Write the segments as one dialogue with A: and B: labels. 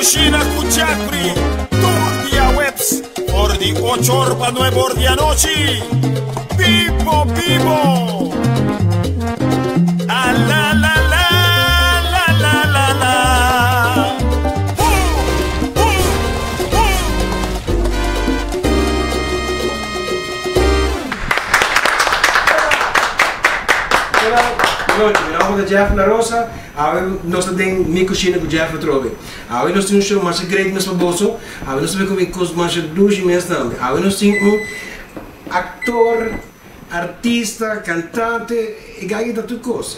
A: Cocina con Jeffrey, tour día webs, por di 8 horas para 9 horas de anoche. Vivo, vivo. Ah, la, la, la, la, la, la, la.
B: Meu nome é Jeff La Rosa. Nós temos minha cozinha com Jeff Latrobe. Nós temos um show mais grande nesse bolso. Nós temos com coisas mais duas meses também. Nós temos ator, artista, cantante, e ganha tudo coisa.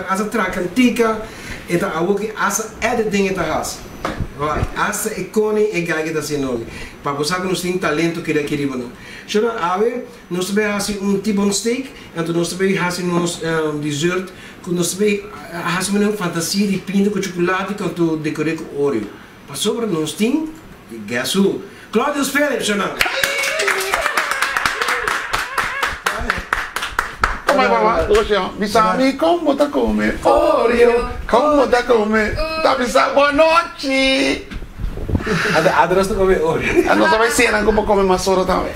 B: Essa traca antiga, essa editing essa icone e ganha da sinônimo. Para você que nós temos talento que queremos. Então, nós temos tipo de steak, então nós temos dessert, nós temos uma fantasia de pinto com chocolate que tu decorei com Oreo. Para sobre nós temos, guess who? Claudius Phillips, não?
C: Bisami, como tá comendo? Oreo, como tá comendo? Tá pensando, boa noite!
B: Nós estamos comendo Oreo.
C: Nós também cena como comer maçora também.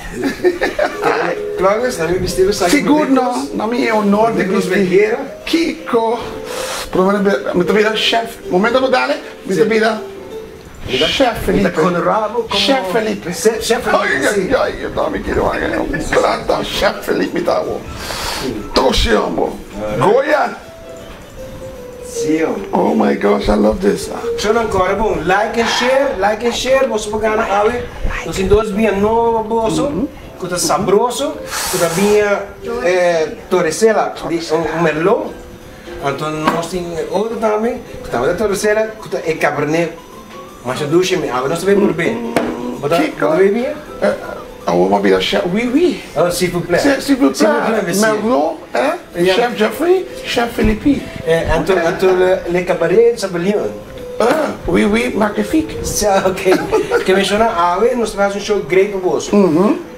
B: Claudius, nós vestimos aqui.
C: Seguro, não me é honor de vestir. Kiko. Me vida chef. Momento do dale, me vida Chef Felipe. Chef Felipe.
B: Chef Felipe.
C: Ai, eu não me quero mais. Chef Felipe tá bom. Toshiambo. Goya. Oh my gosh, I love this.
B: So ancora bom, like and share, você pode ganhar ave. Nós temos dois bem novos bolso, que tá sabroso, que tá bem torrecela, merlot. Então nós temos outro também, que tá uma torrecela, que tá cabernet. Mas a ducha me, nós também por bem. Bota bem?
C: On va bien chef, oui.
B: S'il vous plaît.
C: S'il vous plaît. Merlot, Chef Jeffrey, Chef Philippe.
B: Entre les cabarets, ça veut dire.
C: Oui, magnifique.
B: Ok. Que menciona ave, nós fazemos um show great para você.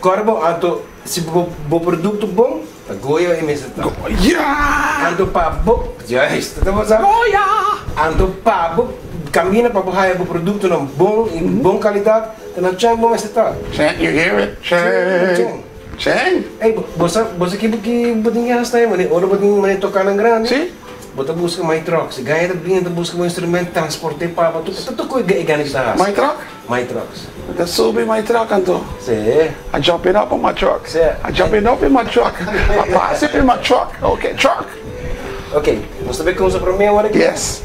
B: Corbo, então, se o produto bom, a Goya e mesmo.
C: Goya!
B: Então, pabo, já está, tá bom? Goya! Então, pabo, caminha para o produto não bom, em boa qualidade. Não tinha bom esse tal.
C: Chang, you hear it? Chang.
B: Ei, você que botinha está aí, mano. Ora botinha tocar na grande.
C: Sim.
B: Bota busca my truck. Se ganha também busca um instrumento transporte para tu coisa ganha que está.
C: My truck?
B: My trucks.
C: That's so be my truck, Anto.
B: Sim.
C: I jumping up on my truck.
B: Sim.
C: I jumping up in my truck. I pass it in my truck. Okay, truck.
B: Ok. Você vê como você para mim agora aqui?
C: Yes.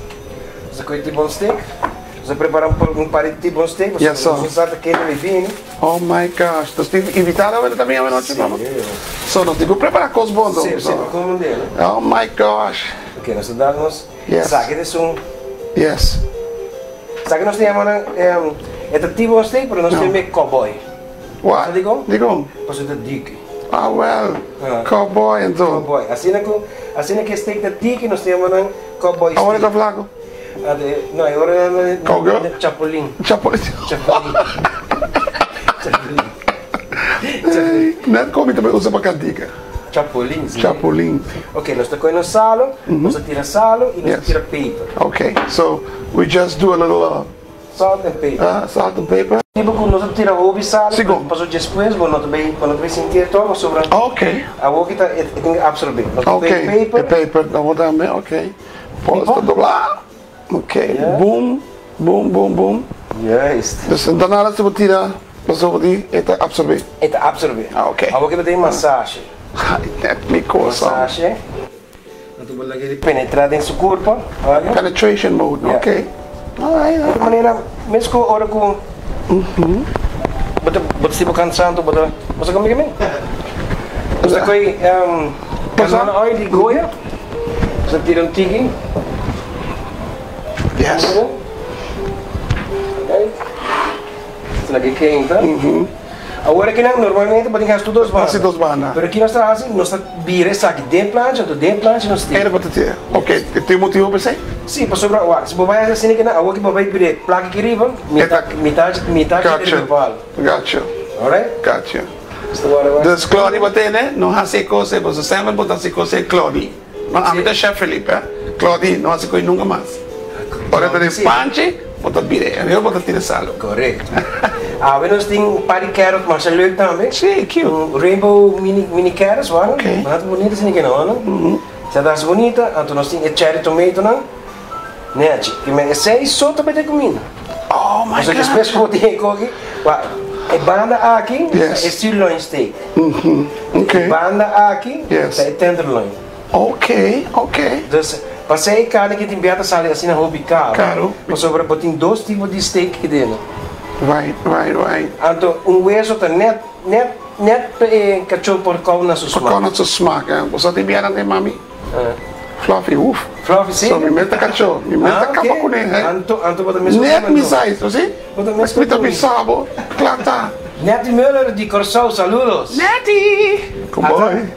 B: Você coisa de bom steak. Você prepara parede de bom steak.
C: Yes, sir.
B: Você sabe que ele vem.
C: Oh my gosh. Nós temos invitado a também a noite, não? So nós temos que preparar coisas boas.
B: Sim, como dele.
C: Oh my gosh.
B: Ok, nós damos. Sabe de som.
C: Yes.
B: Sabe que nós temos é tipo bom steak, mas nós temos cowboy.
C: What?
B: Digo? Posso te dizer.
C: Ah, well. Cowboy então.
B: Cowboy. Assim que steak da tique nós temos cowboy.
C: Aonde tá flaco?
B: Não, agora é Chapolin.
C: Não come também usa para cantiga.
B: Chapolin.
C: Chapolin.
B: Ok, nós tocamos no salo, nós tira salo e nós tira paper.
C: Okay, so we just do a little
B: salt and paper.
C: Salt and paper.
B: Tipo quando nós tira o salo,
C: Sigo.
B: passou depois, quando também sentir todo sobre.
C: Okay.
B: A boca tem que absorver.
C: Okay. Paper, não também, okay. Posso dobrar. Okay. Boom.
B: Yes.
C: Dus daarna dat we tirar, passou die eta absorver. Okay.
B: A boca tem massagem.
C: Net me coisa.
B: Massagem. Penetrar dentro do corpo.
C: Penetration mode.
B: Yeah.
C: Okay. Alright.
B: De maneira, mesmo com hora com. Bota se cansando, bota. Você comigo? Você coi canona oil de Goya. Você tira tigre.
C: Yes.
B: Okay. Isso lagi quente. Agora que não, normalmente podem gastar duas bandas. Pero aqui nós estamos assim, nós vira aqui dentro plancha, nós temos.
C: Era para ter. Ok, tem motivo para ser?
B: Sim, para sobrar o ar. Se você vai assim que não, agora que você vai virar placa aqui riba, metade de vale.
C: Gotcha.
B: Alright?
C: Gotcha. Dus Claudie bater, né? Não há se coisa, você sempre botar se coisa Claudie. Mas a minha Chef Felipe, Claudie, não há se coisa nunca mais. Ora, para panche, botar bire. Eu botar tira salo.
B: Correto. We nós tem um par de carrot, mas é leuk também.
C: Sim, cute.
B: Rainbow mini carrots, waarom?
C: Oké.
B: Maar dat bonita is niet genomen. Se das bonita, então nós tem cherry tomato não? Né, que me sei só para ter comida.
C: Oh my
B: Mas o que
C: god.
B: espécie que tem aqui, é banda aqui,
C: Yes.
B: é sirloin steak.
C: Okay.
B: Banda aqui,
C: Yes.
B: é tenderloin.
C: Okay, okay.
B: Dus passei carne que tem beata sale assim na hobby caro.
C: Caro.
B: Mas sobre tem dois tipos de steak aqui dentro.
C: Right.
B: Então hueso tá net cachorro porcão na sua
C: Pakkan het zo smaken. Was dat die biara de mami? Fluffy, oef.
B: Fluffy, sim.
C: Zo, mi meta cachorro. Mi meta capa com ele.
B: Anto bota mesmo.
C: Net mi sai, zo zie?
B: Bota
C: Mas
B: mesmo.
C: met een bisabo. Klata.
B: Net Müller de Corsau, saludos.
C: Nettie. Kom boy.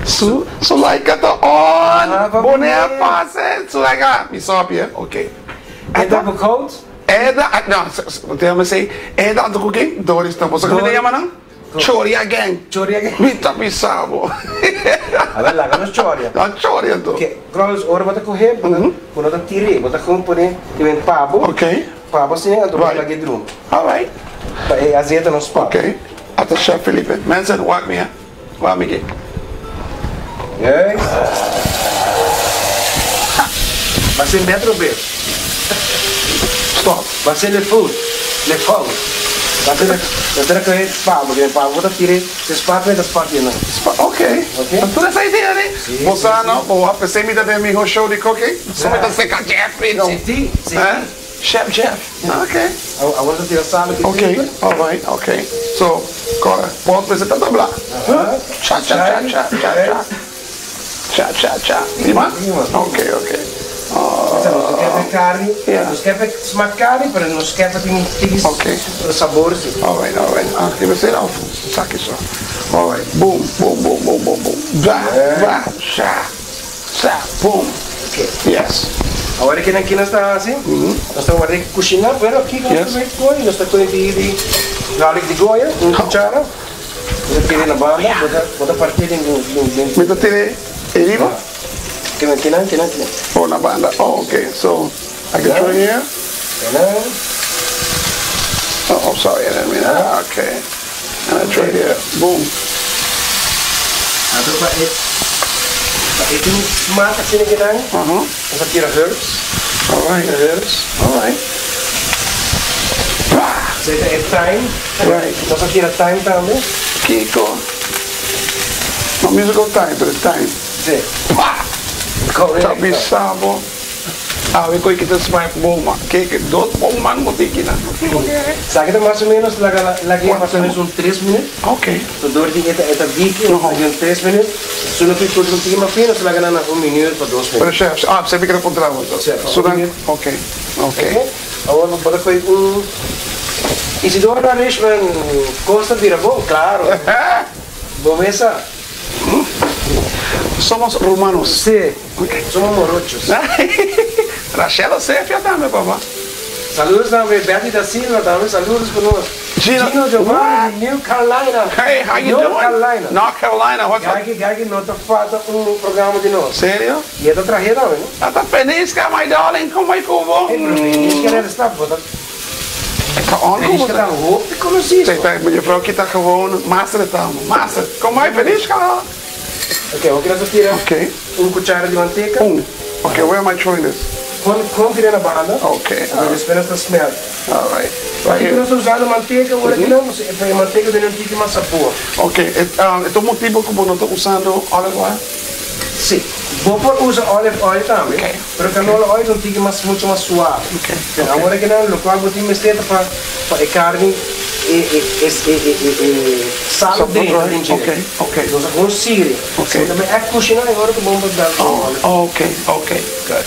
C: So like het on.
B: van
C: Boné
B: meneer.
C: passe. So like ah. Mi sapje. Oké.
B: En dat bekoud?
C: Eda, no, tell me say, Eda aan de cooking, Doris dan. Você que llama não? Choria gang.
B: Choria gang.
C: Mita bisabo.
B: A ver, lá vamos choria.
C: Dan choria to.
B: Que, cross, ora bota correr, bota tirar, bota com poder, tem pabo.
C: Okay.
B: Pabo sim, então
C: Right.
B: vai lá drum.
C: All right.
B: É azeite no spot.
C: Okay. Até chef Felipe. Mensen, wacht me hè. Wacht me aqui.
B: Yes. Vai ser metro B.
C: Stop.
B: Vai ser le food. Le fogo. Vai ser que pabo, que pabo bota tirar, se spot das partes não.
C: Okay.
B: Okay.
C: Dan toda essa ideia, né? Você não, vou pensar me dar meu show de cooking. Só me dá seca Jeff.
B: Não, sim, sim.
C: Chef Jeff. Okay.
B: I want to tirar sal aqui.
C: Okay. All right. Okay. So, agora, pode apresentar tá blá. Cha cha cha cha cha cha. Cha cha cha. Lima? Okay, okay.
B: Nós queremos carne,
C: Yeah.
B: nós queremos smaak carne, mas nós queremos ter
C: Okay.
B: sabores.
C: All right, all right. Ah, give us it off. Suck it off. All right. Boom, boom, boom, boom, boom, boom. Blah, blah, sha, sha, boom.
B: Okay.
C: Yes.
B: Agora que aqui nós estamos assim, nós estamos a cozinhar, mas aqui nós
C: Yes.
B: estamos com nós estamos com de garlic de goia, cuchara, nós queremos na banda, bota partir em
C: Met dat tele, even?
B: que não.
C: Oh, na banda. Oh, okay. So, I can throw here. Oh, sorry, I didn't mean that. Okay. And I throw here. Boom.
B: Então para itu smaak assim que não, nós tira herbs,
C: All right. All right. Ah,
B: você tem thyme,
C: right.
B: nós tira thyme também,
C: Kiko. No musical time, but it's time.
B: sim.
C: Ah, sabi sabo. Ah, we koi kita smile bomba. Keke dot bomba mo tikina.
B: Sabe que mais ou menos lagi mais ou menos 3 minutos.
C: Okay.
B: So door die eten week in 3 minutos. So no fico com tinha uma pena, só na 1 minuto para 2
C: Pero
B: minutos.
C: chef, você fica encontrando.
B: Chef,
C: So then,
B: okay.
C: okay.
B: Agora para foi Isidoro Richman Costa vira bom, claro. Bom essa.
C: Somos romanos.
B: Sim.
C: Okay.
B: Somos morochos.
C: Rachela chef ya também, papá.
B: Saludos também, Betty da Silva também, saludos para nós. Gino Giovanni, New Carolina.
C: Hey, how you
B: North
C: doing?
B: Carolina.
C: North Carolina, what's up?
B: Gagi nota falta programa de nós.
C: Sério?
B: E é da tragédia também, né?
C: Ah, tá feliz, cara, my darling? Como é que eu vou?
B: Isso que era estar, bota.
C: Tá on,
B: Feliz
C: como
B: que
C: tá?
B: tá roupa e conhecido.
C: Sei, tá, minha vrouw que tá gewoon master estamos. Master, como é feliz, cara?
B: Ok, eu quero tirar
C: Okay.
B: cuchara de manteca.
C: Okay, where am I throwing this?
B: Com tirar na banda.
C: Okay.
B: Agora espera esta smell.
C: All right.
B: Aqui
C: Right
B: nós
C: here.
B: estamos usando manteiga, agora que não, a manteiga de não fica mais sabor.
C: Okay, ito motivo como não estou usando olive oil.
B: Sim. Vou por usar olive oil também.
C: Ok.
B: Pero canola oil não fica mais muito mais suave.
C: Okay.
B: Então, agora que não, o qual vou ter mistério para a carne e sal dentro.
C: Okay, okay.
B: Então, vamos seguir.
C: Ok.
B: Então, também é cozinhar agora que vamos dar o óleo.
C: Oh, okay, okay, good.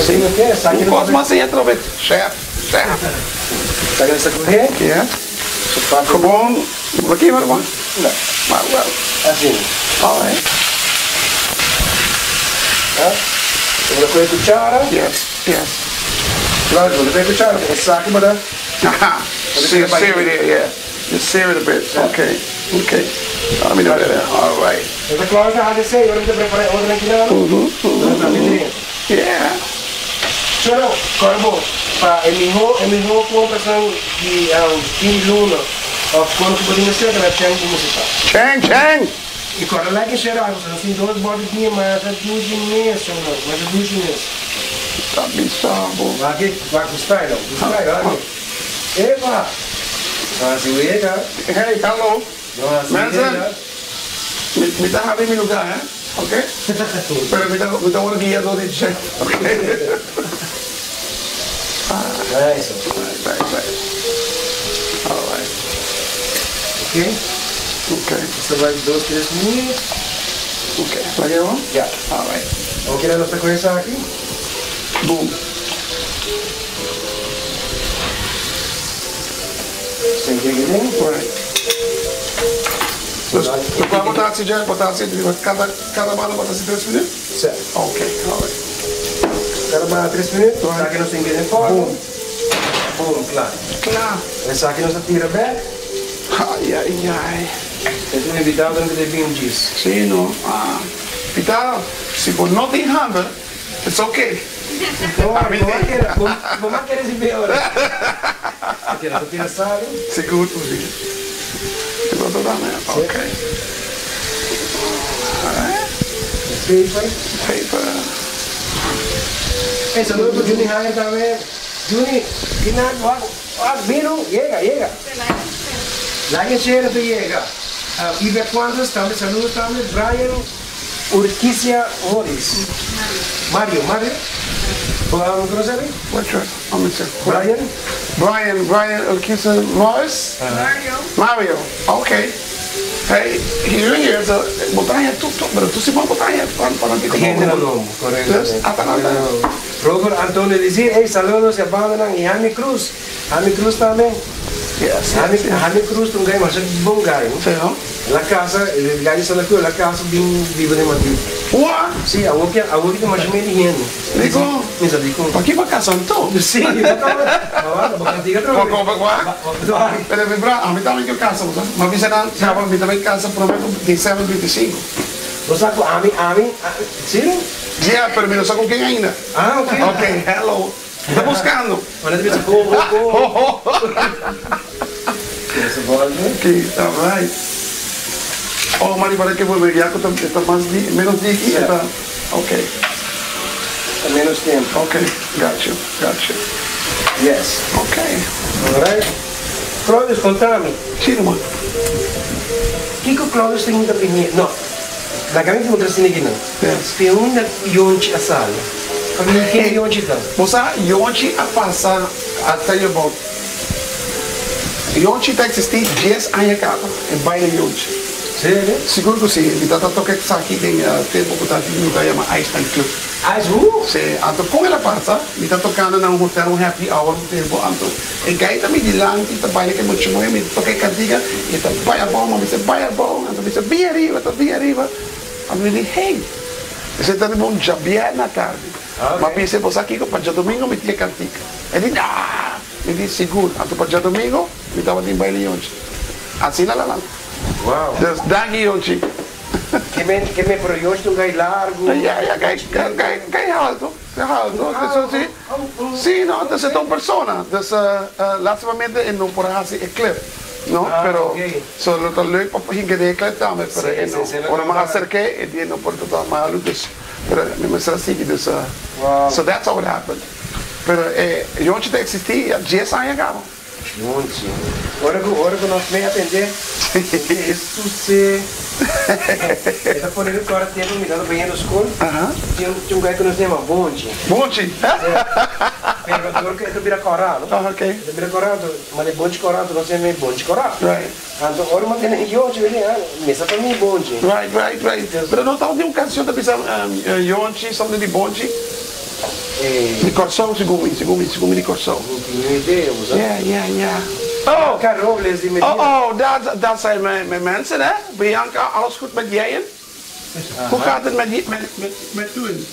B: Sim, ok? Sabe que
C: Posso mais outra vez? Chef, chef.
B: Sabe essa correr?
C: Yeah.
B: Sapato.
C: Gewoon, aqui, maar man.
B: Não.
C: Maar wel.
B: Assim.
C: All right.
B: Agora com a cuchara.
C: Yes, yes.
B: Claro, vou levar a cuchara. O saco para
C: Haha. Sear it here, yeah. Just sear it a bit. Okay, okay. Let me do that. All right.
B: Está claro que a ADC, agora que preparar outra aqui não.
C: Yeah.
B: Solo, corbo, para el mejor comparación de Team Luna, quando que podemos ser que vai ter música.
C: Cheng!
B: E quando lá que será, assim, dois bordos de mais, a duas meses, mas a duas meses.
C: Tá bizarro.
B: Vai gostar, não? Gostar, olha. Eva! Assim, ega.
C: Hey, hello. Mensen, me está having mi lugar, ¿eh? ¿Ok? Pero me está una guía donde check. ¿Ok?
B: Nice.
C: Right. All right.
B: Ok?
C: Ok.
B: Isso vai 2, 3 minutos.
C: Ok. ¿La llevo?
B: Ya.
C: All right.
B: Vamos tirar nossa coisa aqui.
C: Boom.
B: Sem que ninguém.
C: Right. Dus we gaan rotatie, cada mano rotatie 3 minuten?
B: Certo.
C: Ok, alright.
B: Cada maar 3 minutos. Tá aqui nós temos que
C: Boom.
B: Boom, claro.
C: Klaar.
B: Essa aqui nós tira back.
C: Ai.
B: Eu tenho invitado a ter bimjis.
C: Sim, não. Vital, se for not in handen, it's okay.
B: Vamos querer se ver agora. Aqui nós tira sal.
C: Seguro, sim. Seguro toda, né? Ok. Paper.
B: Esse saludo pro Juni Hager também. Juni, Kinag, Bino, llega. Lá que chega, tu llega. E ver quantos também, saludos também, Brian Urquicia Morris. Mario. Vamos conocer?
C: Which one? Let me see. Brian Urquiza Morris? Mario. Okay. Hey, here, so, botaria tutto, pero tu si puoi botaria para ti como.
B: Gente no, correcto. Robert Antonio dice, hey, saludos a Bandanan y Jaime Cruz también.
C: Yes.
B: Jaime Cruz, un gay más buen gay, ¿no?
C: Sí, ¿no?
B: La casa, el gay sale aquí, la casa bien vive de Madrid.
C: What?
B: Sí, a vos que más me dijeron.
C: Digo,
B: Digo,
C: aqui para casa então?
B: sí,
C: Pero mi bra, a mí también que casa, me avisan, a mí también casa, prometo, 17:25.
B: ¿Vos sabes? A mí, ¿sí?
C: Yeah, pero me lo saco quem ainda.
B: Ah, ok.
C: Ok, hello. Está buscando.
B: Olha, ele disse, go.
C: Okay, alright. Oh, Mari, parece que volver ya con menos de aquí.
B: Yeah.
C: Ok,
B: Menos tempo.
C: ok, got you.
B: Yes.
C: Ok.
B: Alright. Claudius, contame.
C: Sim, mano.
B: Kiko Claudius tem muita opinião. Não. Da caminho que você tem aqui, não.
C: Yes.
B: Tem uma yonchi a sala. Família que é yonchi, então.
C: Você, Yonchi a passar até o bom. Yonchi está existindo 10 anos acaba, em baile Yonchi.
B: Sério?
C: Seguro que sim, ele está tocando aqui tem tempo que está aqui no Gaiama Einstein Club. Sim, então com ela passa, ele está tocando num hotel, happy hour no tempo, então ele cai também de lá, ele está baile que muito bom, ele toca cantiga, ele está baia bom, ele está baia bom, então ele está bem arriba, então ele diz, hey, você está bom já bem na tarde, mas pensei, você aqui para dia domingo me tinha cantiga, ele diz, seguro, então para dia domingo, ele estava em baile ontem, assim lá.
B: Uau.
C: Dus dank je, Yonchi.
B: Que me projeto um gai largo.
C: Gai alto. Sì, no, dus es 2 personas. Dus laatstamente non por hacer el clip. No, pero solo lo leuk op ging de clip daarmee pero ora maar acerqué e die no por todo malo dus pero me será así dus so that's how it happened. Pero Yonchi te existia 10 anos ago.
B: Yonchi. Ora que nós vem atender. Isso se está ponendo agora tempo mirando bem no escuro. Tinha um gajo que nós chamamos Bonde. Perguntou que ele vira corado.
C: Ok.
B: Ele vira corado, mas é Bonde corado, nós chamamos Bonde corado.
C: Right.
B: Então agora mas tem Yonchi, mesa para mim Bonde.
C: Right. Pero não estava de um canção da bisa Yonchi, som de Bonde. Di Corsò, sicumi di Corsò.
B: Non tinha ideia, usa.
C: Yeah.
B: Robles die met
C: dat zijn mijn mensen, hè? Bianca, alles goed met jij? Hoe gaat het met u?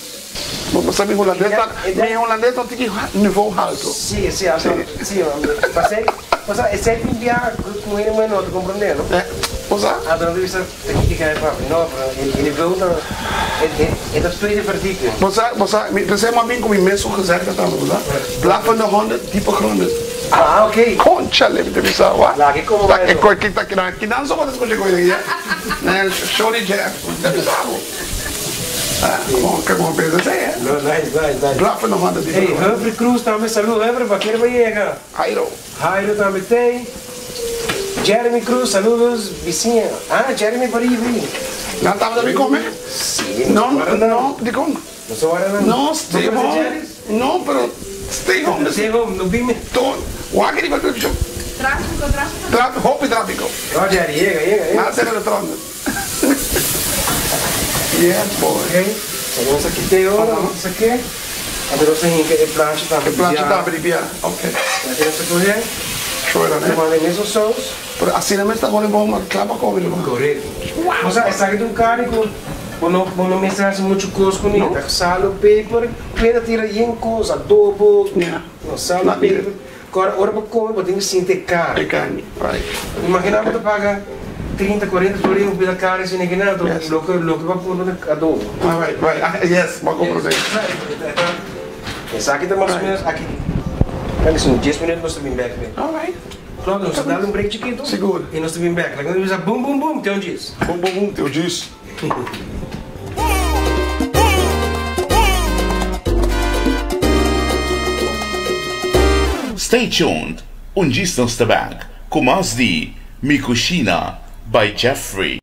C: Maar sabi Hollandes, mijn Hollandes dat ik niveau alto.
B: Sim, passei 7 dias com ele, mas não, tô compreendendo?
C: Cosa?
B: Dan devi stare che no, in wilde in dat tweede verdieping.
C: Cosa, we zijn maar winkel met mensen gezegd dat dan, cosa? Blaffende honden, diepe gronden.
B: Ah, oké.
C: Concha, levi te bisa, wa?
B: Laat ik komen bij.
C: Ik kijk dat je dan zo wat is goed je ja. Nee, sorry Jeff, dat is zo. Come on, pensa sei,
B: No, nice.
C: Blaffende honden, diepe gronden.
B: Hey, Humphrey Cruz também saludo, Humphrey, para quem vai chegar. Jairo também tem. Jeremy Cruz, saludos, vizinha. Ah, Jeremy por aí.
C: Não estava também comer?
B: Sim.
C: Não, de como?
B: Não sou hora não.
C: Não, stay home. Não, pero stay home.
B: Stay home, no bime.
C: Ton, wag die wat doe je? Tráfico. Hoop je tráfico.
B: Oh, Jerry, chega.
C: Na cena de trono. Yeah, boy.
B: Ok. Vamos aqui tem hora, vamos aqui. Agora você tem que plancha também.
C: Plancha também, bia. Ok.
B: Aqui nessa coisa.
C: Chora, né?
B: Tomando mesmo sons.
C: Pero assim não está bom, uma clava com ele.
B: Correto. Mas essa aqui do carico. Não mestrar muito coisa com ele. Sal, paper, pena tira em coisa, adobo. Sal, paper. Agora, hora para comer, você tem que sentir carne.
C: É carne, vai.
B: Imagina que você paga 30, 40 por aí, pela carne, sem ninguém nada. Lo que vai pôr no adobo.
C: Vai. Yes, vou comprar isso.
B: Essa aqui está mais ou menos aqui. Kali são 10 minutos nós estamos back.
C: Alright.
B: Claro, nós estamos dando break chiquito.
C: Seguro.
B: E nós estamos back. Quando nós boom, boom, boom, tem diz.
C: Bum, teu diz.
D: Stay tuned. Unġis nos tabak. Kumazdi Mikushina by Jeffrey.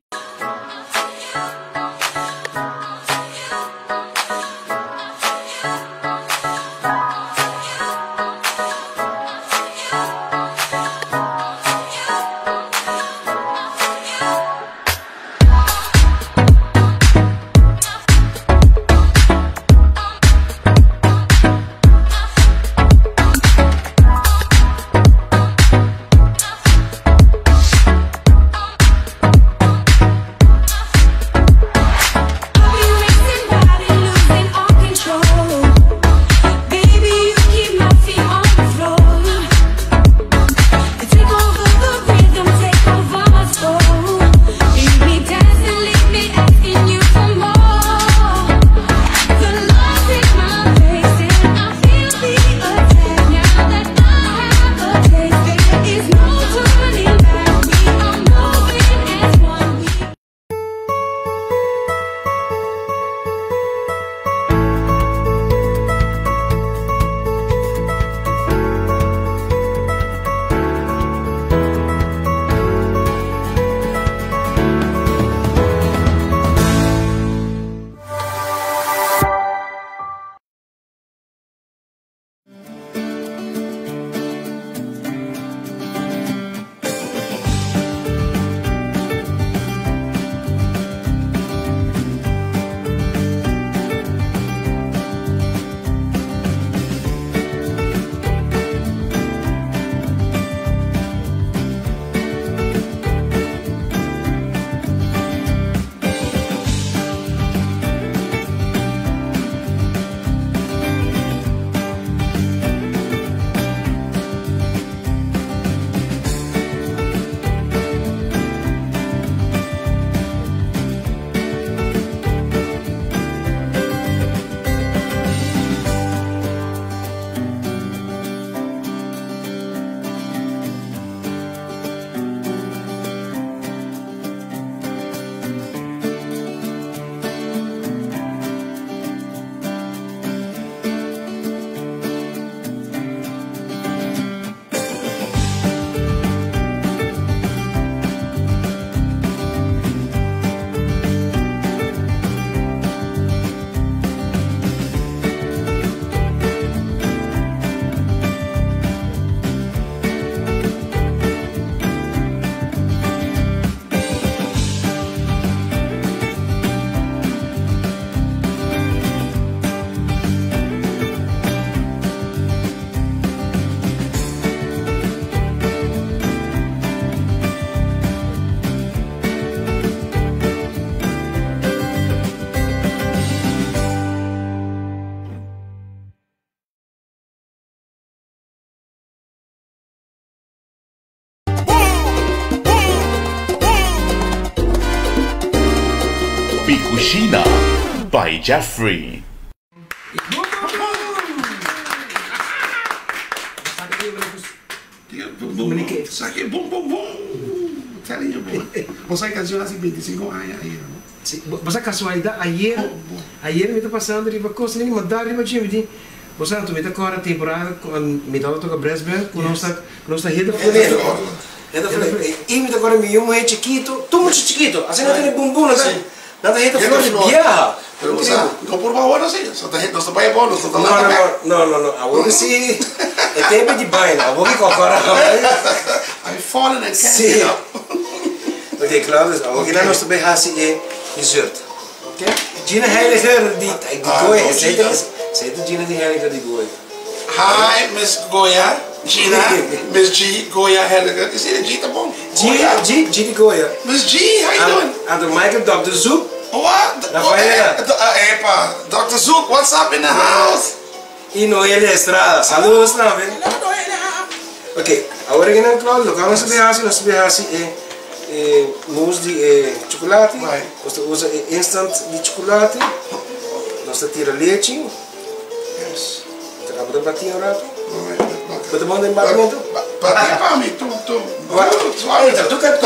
D: Mikushina by Jeffrey.
C: Saque bom. Telling you, boy. Você casou há 25 anos aí, não?
B: Sim, você casualidade ayer me está passando riba coisa nem mandar riba time você não me está agora temporada com me dá toca Bresbel com nossa rede funeiro e me está agora me um é chiquito tu muito chiquito assim não tem bumbum nada rede funeiro viaja
C: pero no por favor assim só tá não está bem bom não está
B: não agora sim é tempo de banho agora que agora
C: I fallen and can't get up.
B: Ok, Claudius, agora nós também assim dessert. Ok? Gina Heiliger de Goya. Zeker Gina de Heiliger de Goya.
C: Hi, Miss Goya. Gina. Miss G. Goya Heiliger. Is it G? Tá bom.
B: G de Goya.
C: Miss G, how you doing?
B: And the Michael Dr. Zook.
C: What? Epa, Dr. Zook, what's up in the house?
B: E Noelia Estrada. Saludos, não, velho? Ok, agora que não, Claudio, o que nós sabemos assim mousse de chocolate, nós usa instant de chocolate, nós tira leite,
C: Yes.
B: acaba de bater um rato. Você bom de batimento?
C: Bater para mim, tu
B: quer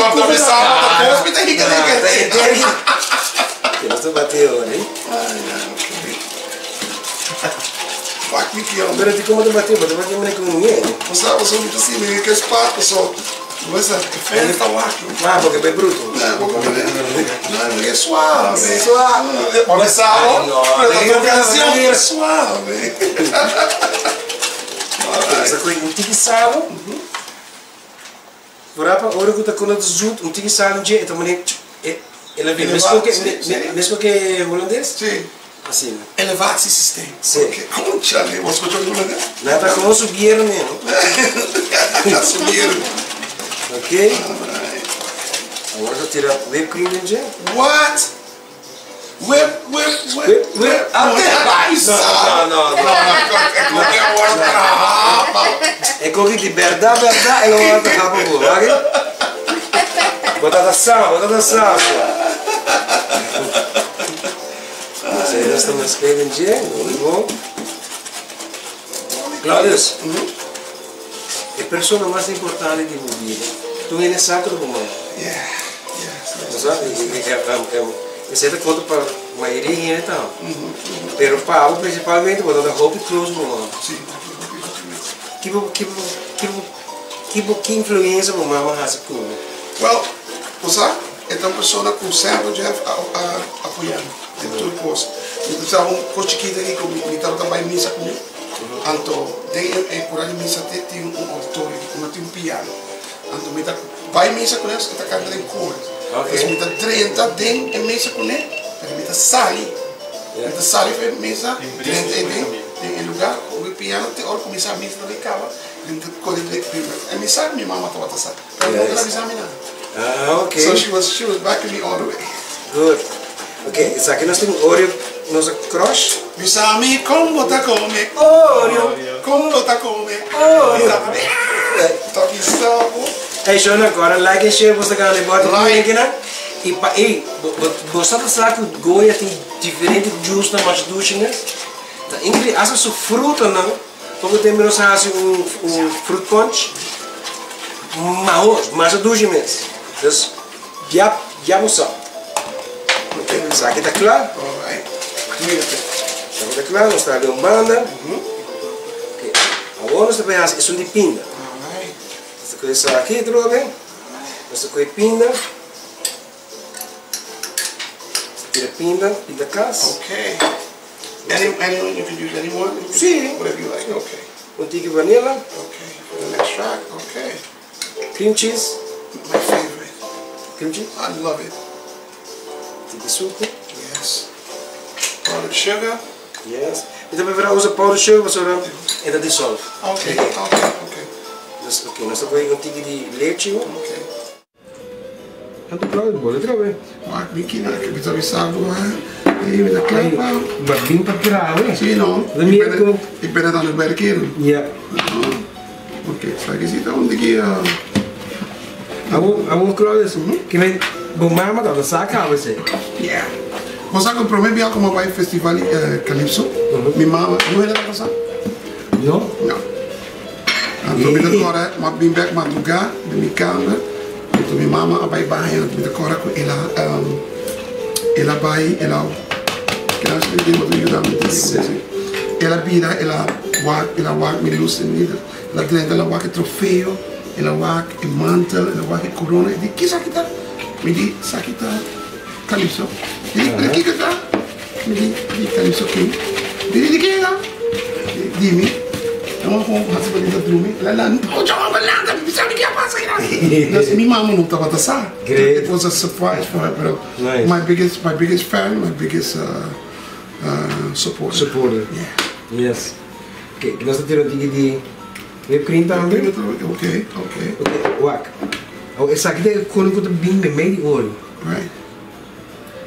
B: nós bater agora, hein?
C: Fuck me que
B: Agora tem como bater mais com ninguém.
C: Você muito assim, meio que espaço, só. Mas é feio, tá lá.
B: Ah, porque é bruto.
C: Não, é suave.
B: Suave.
C: Começava, é suave.
B: Essa coisa um tique salo. Vorapa, ora que tá com o zoot, um tique salo de, então ele vem mesmo que holandês?
C: Sim.
B: Assim.
C: Elevatie systeem.
B: Sim.
C: Como chame? Você pode olhar, né?
B: Nada como subir mesmo.
C: Subir.
B: Ok? Agora eu tirar whip cream em gel.
C: What? Whip.
B: É coisa de verdade, eu vou tacar para boa, ok? Batata sal. Nós estamos pegando em gel, muito bom. Claudius, a pessoa mais importante de minha vida, tu é sacro como é certa conta para a maioria e tal. Pero para principalmente para dar hope close como que influência como mamãe faz com
C: Well, você é uma pessoa com sempre Jeff apoiando em tudo posso. Então estava coisa chiquita aqui comigo, então também missa comigo. Então, por aí missa tem auditório, tem piano. Então, me dá vai missa com eles, está cantando em cores. Então, me dá 30 tem em missa com ele, me dá sali. Me dá sali para missa, 30 em lugar, o piano tem hora começar a missa não ficava. A missa minha mamãe estava passando. Ela avisava me nada.
B: Ah, ok.
C: So she was backing me all the way.
B: Good. Ok, isso aqui nós temos Oreo, nossa crush.
C: Bisami, como tá come?
B: Oreo.
C: Como tá come?
B: Oreo.
C: Toque salvo.
B: Hey, Sean, agora like and share você ganha bota aqui, né? E você sabe que Goiás tem diferentes juice na mais doce, né? Inclusive, essa sua fruta, não? Porque tem menos um fruit punch. Mais doce mesmo. Então, já você. Ok, isso aqui está claro?
C: Alright.
B: Está claro, nós estamos ali banda. Ok, agora nós também fazemos isso de pinda.
C: Alright.
B: Essa coisa aqui, tudo bem? Essa coisa pinda. Tira pinda casa.
C: Okay. Anyone you can use anyone?
B: Sim.
C: Whatever you like. Okay.
B: Um tique vanilla.
C: Okay. For the next track. Okay.
B: Cream cheese.
C: My favorite.
B: Cream cheese.
C: I love it.
B: Tique suco.
C: Yes. Powdered sugar.
B: Yes. E também vai usar powder sugar para sobrar e dissolve.
C: Okay.
B: Ok, nós temos um tique de leite.
C: Okay.
B: Tanto claro, boleh terus.
C: Mark bikin nak kita bisa buat. Ini kita kelapa.
B: Barbing para tirar, né?
C: Sim, não. Depende da lugar que ele.
B: Yeah.
C: Okay. Lagi sih tahu diki.
B: Aku Claudius, que nem bom mama tá saca você.
C: Yeah. Você sabe que provavelmente como vai festival Calypso? Minha mama, não é da passar?
B: Não?
C: Não. Então, me agora, mas bem back madrugada, de minha cama, então minha mama vai baixar, me agora com ela vai, ela que nós temos de ajudar muito. Ela vira, ela walk me luz em vida. Ela grande, ela walk troféu, ela walk mantel, ela walk corona. De que sakita? Me diz sakita Calypso. De que que tá? Me diz Calypso quem? De que é? Dime. Não vou fazer para dentro do dormir. Ela não pode jogar balada, me sabe que passa aqui. Mas minha mama não estava dançando. It was a surprise for her, but
B: Nice.
C: my biggest fan, my biggest supporter.
B: Supporter.
C: Yeah.
B: Yes. Okay, nós estamos tirando de web cream também.
C: Okay.
B: Okay, wak. Essa aqui é quando eu bem me meio de olho.
C: Right.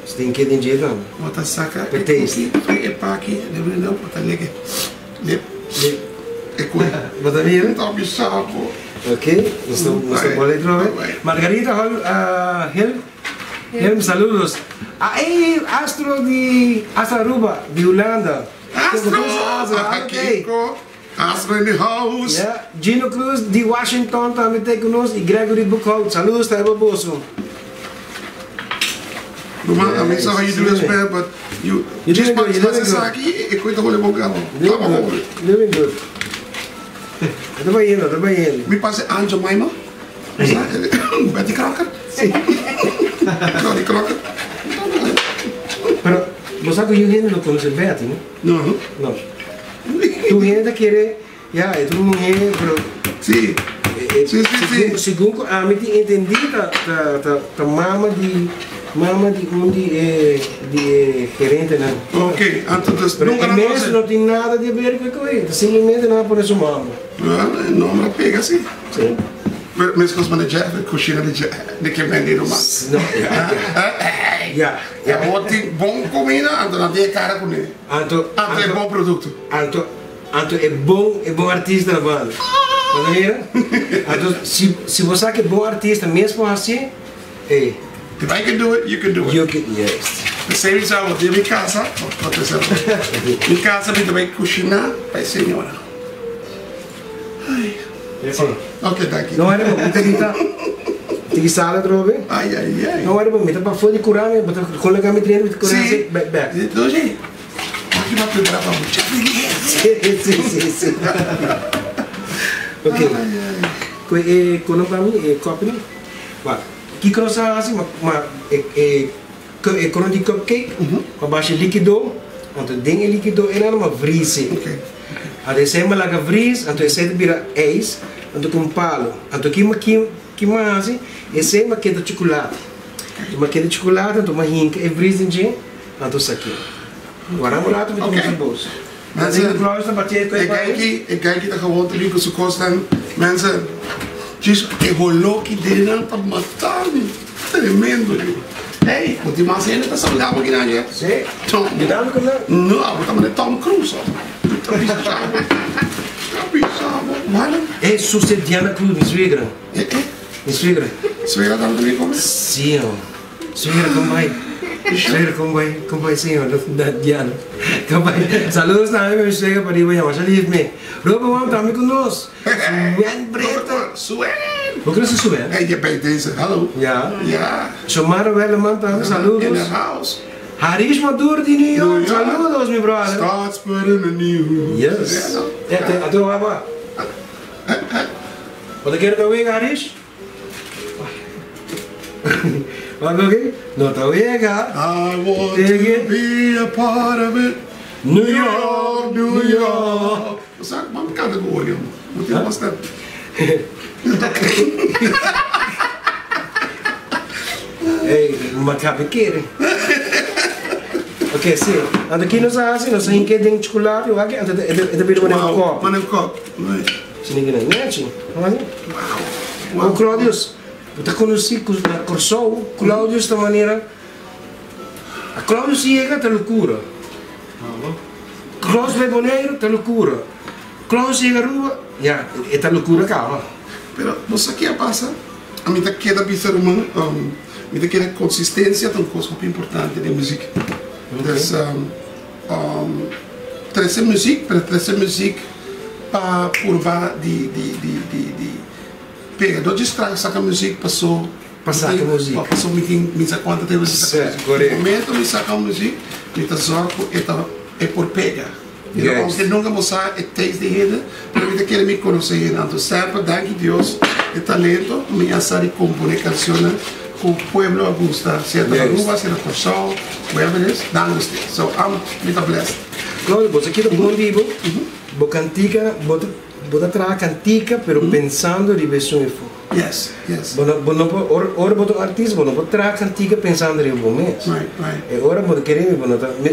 B: Você tem que entender não.
C: What a saca.
B: The taste.
C: É para aqui, lembra não? What a leg. Lip. É coisa.
B: Wat dan hier?
C: Então me sabe.
B: Ok, nós estamos boleto, né? Margarita, Helm, saludos. Aí, Astro de Aruba, de Holanda.
C: Astro in the house.
B: Yeah. Gino Cruz de Washington também tem conosco. E Gregory Buchholz. Saludos, tá aí, Bosso.
C: I mean, so how you do this, man, but you just
B: doing good.
C: aqui e coisa vou levar
B: Living good. Eu tô bem.
C: Me passa Aunt Jemima. Betty Crocker.
B: Sim.
C: Betty Crocker.
B: Pero, você sabe que eu ainda não conheço Betty, né?
C: Não.
B: Não. Tu ainda quer, já, tu não é, pero...
C: Sim.
B: Segundo a mim entendi da mama de gerente, né?
C: Ok, então
B: nunca não tem nada de ver com isso, simplesmente não por isso mama.
C: Não me pega assim.
B: Sim.
C: Mas com os manejeiros, coxina de que vende no mar.
B: Já.
C: É ótimo, bom comida, então não tem cara com ele. Então é bom produto.
B: Então é bom artista na banda. Então, se você é bom artista mesmo assim,
C: If I can do it, you can do it.
B: Yes.
C: The same result de minha casa, minha casa me também cozinhar para a senhora. Ok, daqui.
B: Não era bom, tem sala trove.
C: Ai.
B: Não era bom, para fora de curar, mas colega me treina de curar assim, back.
C: Dois, aqui vai preparar para você.
B: Sim. Ok. Quando para mim é copo, vai. Que coisa assim, quando de cupcake, com baixa líquido, então dentro líquido é uma vrise. Então se é laga vrise, então se vira eis, então com palo, então que mais assim, esse é uma queda de chocolate. Uma queda de chocolate, então uma hinca é vrise em então isso aqui. Agora vamos lá, tu vai ter um bolso. Mas eu gosto de bater com
C: é que tá com outro líquido, se costa, mas diz que rolou que dele para matar, tremendo. Ei, o último cena tá saudável aqui na gente.
B: Sim. Não,
C: vou tomar Tom Cruise.
B: É sucediana Cruz, minha suegra. Minha suegra.
C: Suegra tá também como?
B: Sim, suegra como vai? Suegra como vai, senhor? Diana. Como vai? Saludos também, minha suegra, para ir para salir me. Robo, vamos também conosco. Suen Breta.
C: Suen.
B: Hoe kunnen ze Suen?
C: Hey, je bent deze, hallo.
B: Ja. Somara Welleman também, saludos.
C: In the house.
B: Harish Maduro de New York, saludos, meu brother.
C: Start spreading the news.
B: Yes. Até o Abba. Wat quer que venga, Harish? Wat wil je? No te venga.
C: I want to be a part of it.
B: New York.
C: Sabe, vamos cada do olho. Não tem bastante.
B: Hey, maar ga bekeren. Oké, zie. En de kinderen zagen, dan zijn geen ding chocolade, hoor. En dat ben je maar een kop.
C: Maar een kop.
B: Zie je niet? Nee, zie. Wauw. Oh, Claudius. Dat conheci com Corsou, Claudius da maneira. A Claudius chega tá loucura. Claudius vai boneiro tá loucura. Claudius chega rua, já, é tá loucura cá.
C: Pero você que passa, a mim tá queda bizarro, me queda consistência, tão coisa muito importante na música. Dus 13 muziek, per 13 muziek para purba di pega. Dois straks saca muziek passou
B: Passar a música.
C: Passou me sa quanta tempo se
B: Certo, correto.
C: No momento me saca muziek, me ta zorgo é por pega.
B: Yes.
C: Aunque nunca mostrar é texto de rede, pero me quer me conhecer. Então sempre, danke Deus, é talento, me assar e compor canções com o povo gusta. Se é da rua, se é da coração, wherever it is, dan guste. So I'm muito blessed.
B: Claro, você aqui no bom vivo, você cantica, você traz cantica, pero pensando em versão e fogo.
C: Yes, yes.
B: Ora você artista, você não traz cantica pensando em bom mês.
C: Right, right.
B: E ora você quer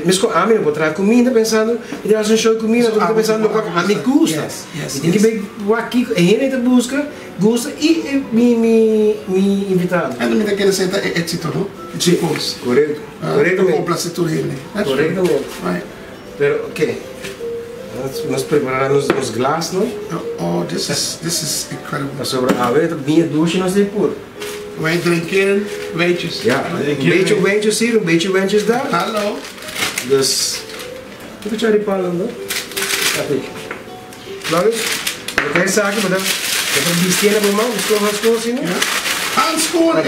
B: mesmo a mim você traz comida pensando, e faz um show de comida, você pensando no a mim gusta.
C: Yes,
B: E tem que ver aqui, ele te busca, gusta e me invitado.
C: E não me quer ser éxito, não?
B: Sim, correto. Corretamente.
C: Complacer tudo ele.
B: Corretamente.
C: Right.
B: Pero, ok. Nós preparamos os glass, não?
C: Oh, this is incredible.
B: Para sobre a ver, vinha ducha nós temos por.
C: Wij drinken weetjes.
B: Ja, beetje wentjes hier, een beetje wentjes daar.
C: Hallo.
B: Dus, ik ga je palen, no? Oké. Laat ik ga je zaken, maar dan heb je stenen bij mij, dus zien,
C: Ja. Handschoenen.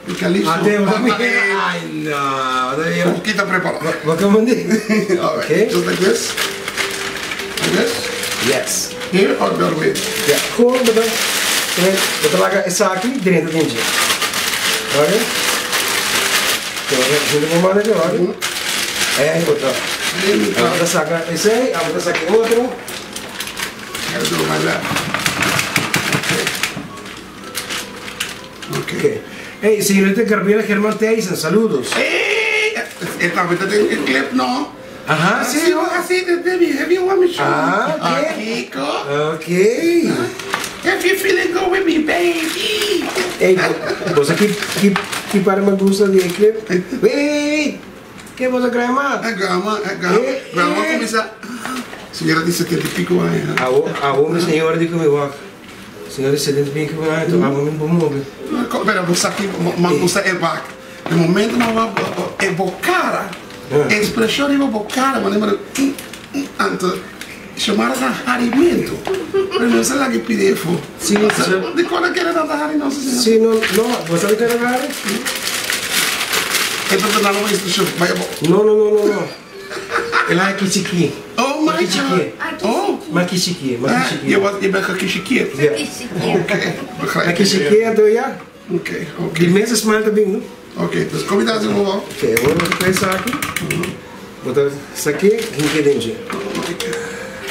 C: Ik kan liefst.
B: Ai, no, wat heb je?
C: Aqui está preparado.
B: Wat kan men doen?
C: Okay. Just like this. Like this.
B: Yes.
C: Here or the other way.
B: Ja, gewoon bedankt. We laten het zaken erin te doen. Oké? Zullen we maar even houden? En goed dan. Agora saca esse aí, agora saca outro.
C: Quero do mais lá. Ok.
B: Ok. Hey, señorita Gabriela Germán Theisen, saludos.
C: Esta vez tem el clip, no.
B: Ajá, sí.
C: Así de heavy woman show.
B: Ah,
C: okay.
B: Ok.
C: If you feeling good with me, baby.
B: Hey, você que para me gusta de clip. Wait. Que você quer mais?
C: Grandma começa. Senhora de 70 e pico anos.
B: A homem senhora de comigo. Senhora de 70 e pico anos, tu amo muito móvel.
C: Espera, você aqui, mas você é vaca. No momento não vai evocar. A expressão de evocar, mas lembra antes chamar de harimento. Mas não sei lá que pide isso.
B: Sim,
C: de quando quer dar harimento, não sei.
B: Sim, não, você não quer dar?
C: Então não é isso, vai
B: Não. Ela é Kishiki.
C: Oh my God. Oh.
B: Makishiki.
C: Je bent gekishikierd.
B: Ja.
C: Oké, begrijp.
B: Makishiki, então ja.
C: Oké.
B: Die mensen smelten bem, não?
C: Oké, dus kom je daar zo wel?
B: Ok, agora vou começar aqui. Botar isso aqui aqui dentro.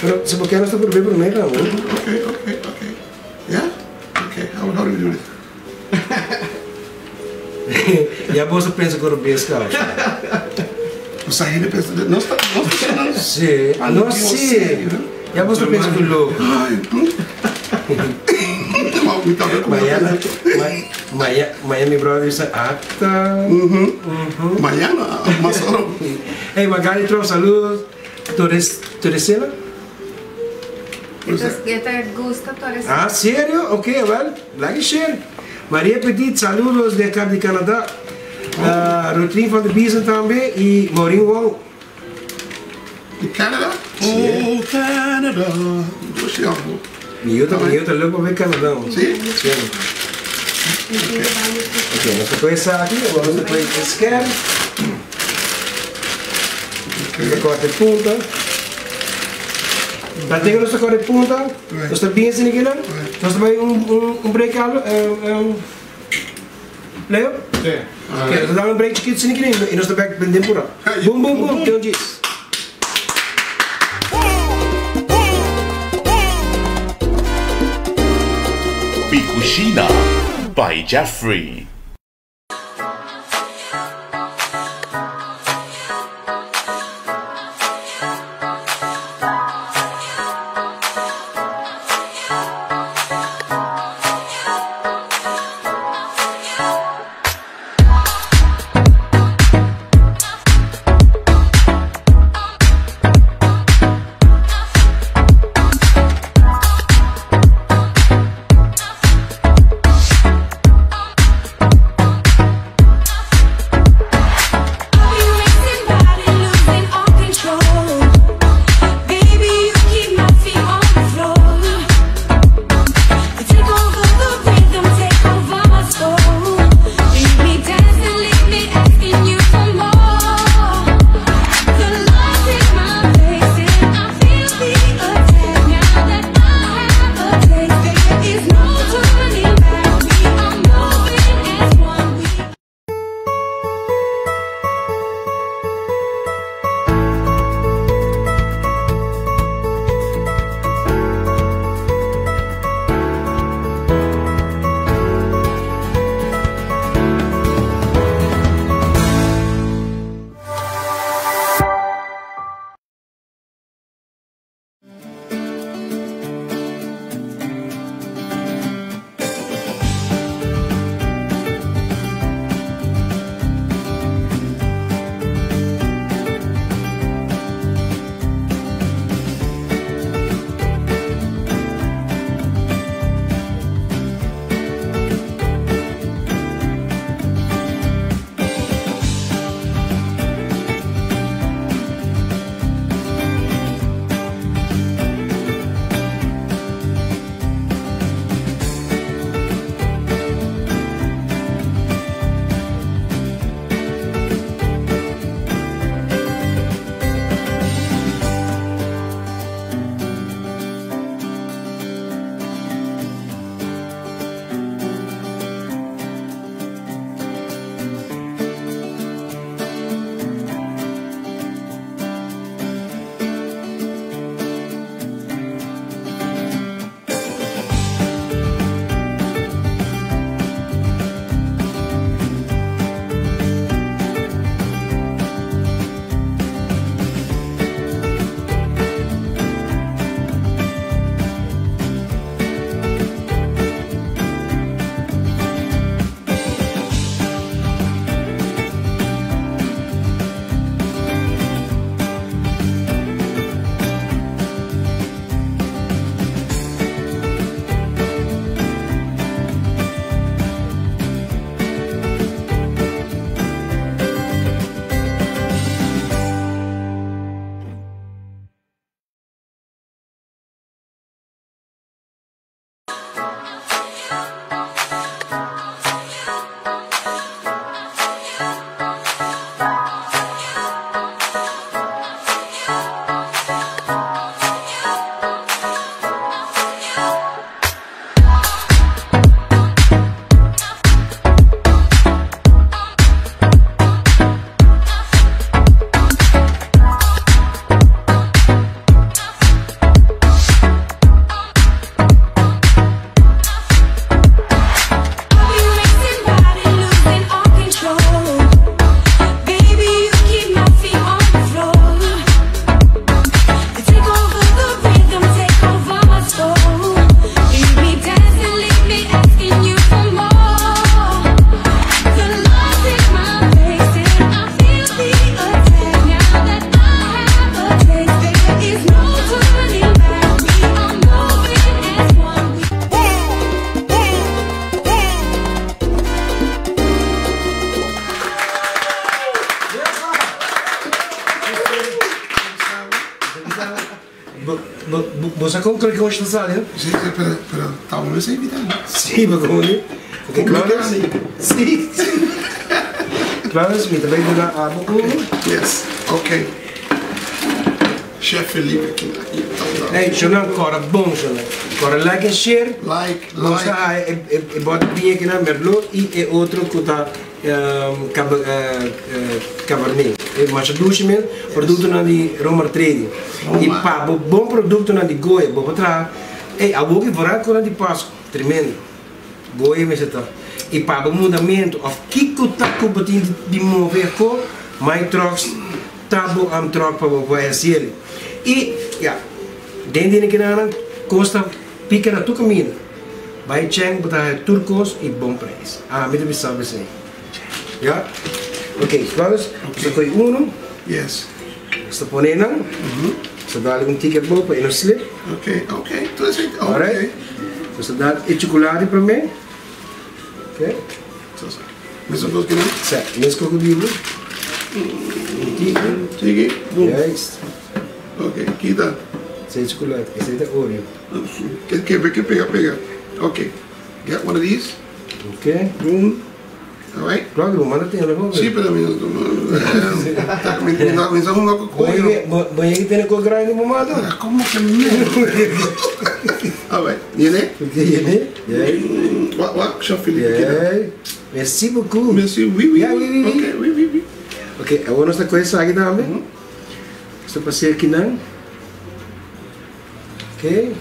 B: Pero se você não está por ver primeiro, não?
C: Ok. Ja? Oké, how do we do this?
B: E a bolsa pensa que eu roubei esse carro.
C: Você ainda pensa, não está funcionando.
B: Sim, não sei. E a bolsa pensa que é louco.
C: Ai,
B: Miami Brothers, acta.
C: Mañana, más solo.
B: Hey, Magali, trouxe saludos. Toresela?
E: ¿Qué te gusta Torres?
B: Ah, sério? Ok, well, like share. Maria Petit, saludos de acá de Canadá. Rotrin van der Biesen também e Maureen Wong.
C: De Canada? Oh, Canada. Dus ja,
B: E eu também leuk para ver Canadá.
C: Sim?
B: Sim. Ok, nós vamos começar aqui, agora nós vamos scan. Corte punta. Para ter nossa corte punta, nós estamos bem assim aqui, não? Nós temos break algo. Leo?
C: Sim.
B: Ok, nós damos break aqui assim aqui e nós estamos bem temporal. Boom, tem um disso.
D: Mikushina by Jeffrey.
B: Você compra que gosta de saber?
C: Sí, pero estamos sem vida.
B: Sim, mas como é? Porque claro, sim. Claro, sim, também dá a boca.
C: Yes, ok. Chef Felipe aqui.
B: Hey, je não corre bom, je não. Corre like and share.
C: Like.
B: Mosta bota bem aqui na merlot e outro que tá cabernet. Mas duas produto na de Roma Trading. E pá, bom produto na de Goiás, bom para e a boca branco na de Páscoa, tremendo. Goiás mesmo tá. E pá, o mudamento of kiko taco batin de mover com my trucks tabo am truck para o SL. E ja, dentro que na costa pica na tua caminho. Vai check botar turcos e bom preço. Ah, me deve saber assim. Ja? Ok, vamos. Você coi
C: Yes.
B: Você põe não? Você dá um ticket bom para ir no slip.
C: Ok. Tudo certo.
B: Alright. Você dá chocolate para mim. Ok.
C: Mesmo coisa que não?
B: Certo. Mesmo crocodilo.
C: Sigue.
B: Yes.
C: Ok, aqui dá.
B: Sem chocolate. Esse é da Oreo.
C: Que pega. Ok. Get one of these.
B: Ok.
C: Boom. Alright.
B: Claro, manda tem algo.
C: Sí, pero está comenzando un poco cuello.
B: Voy a tener que grande momento.
C: ¿Cómo que Alright, ¿viene?
B: Viene?
C: What? Chef Philippe.
B: Yeah. Merci beaucoup.
C: Merci, oui.
B: Yeah, oui.
C: Ok, oui.
B: Ok, agora nós coisa aqui também. Estou passei aqui não. Ok.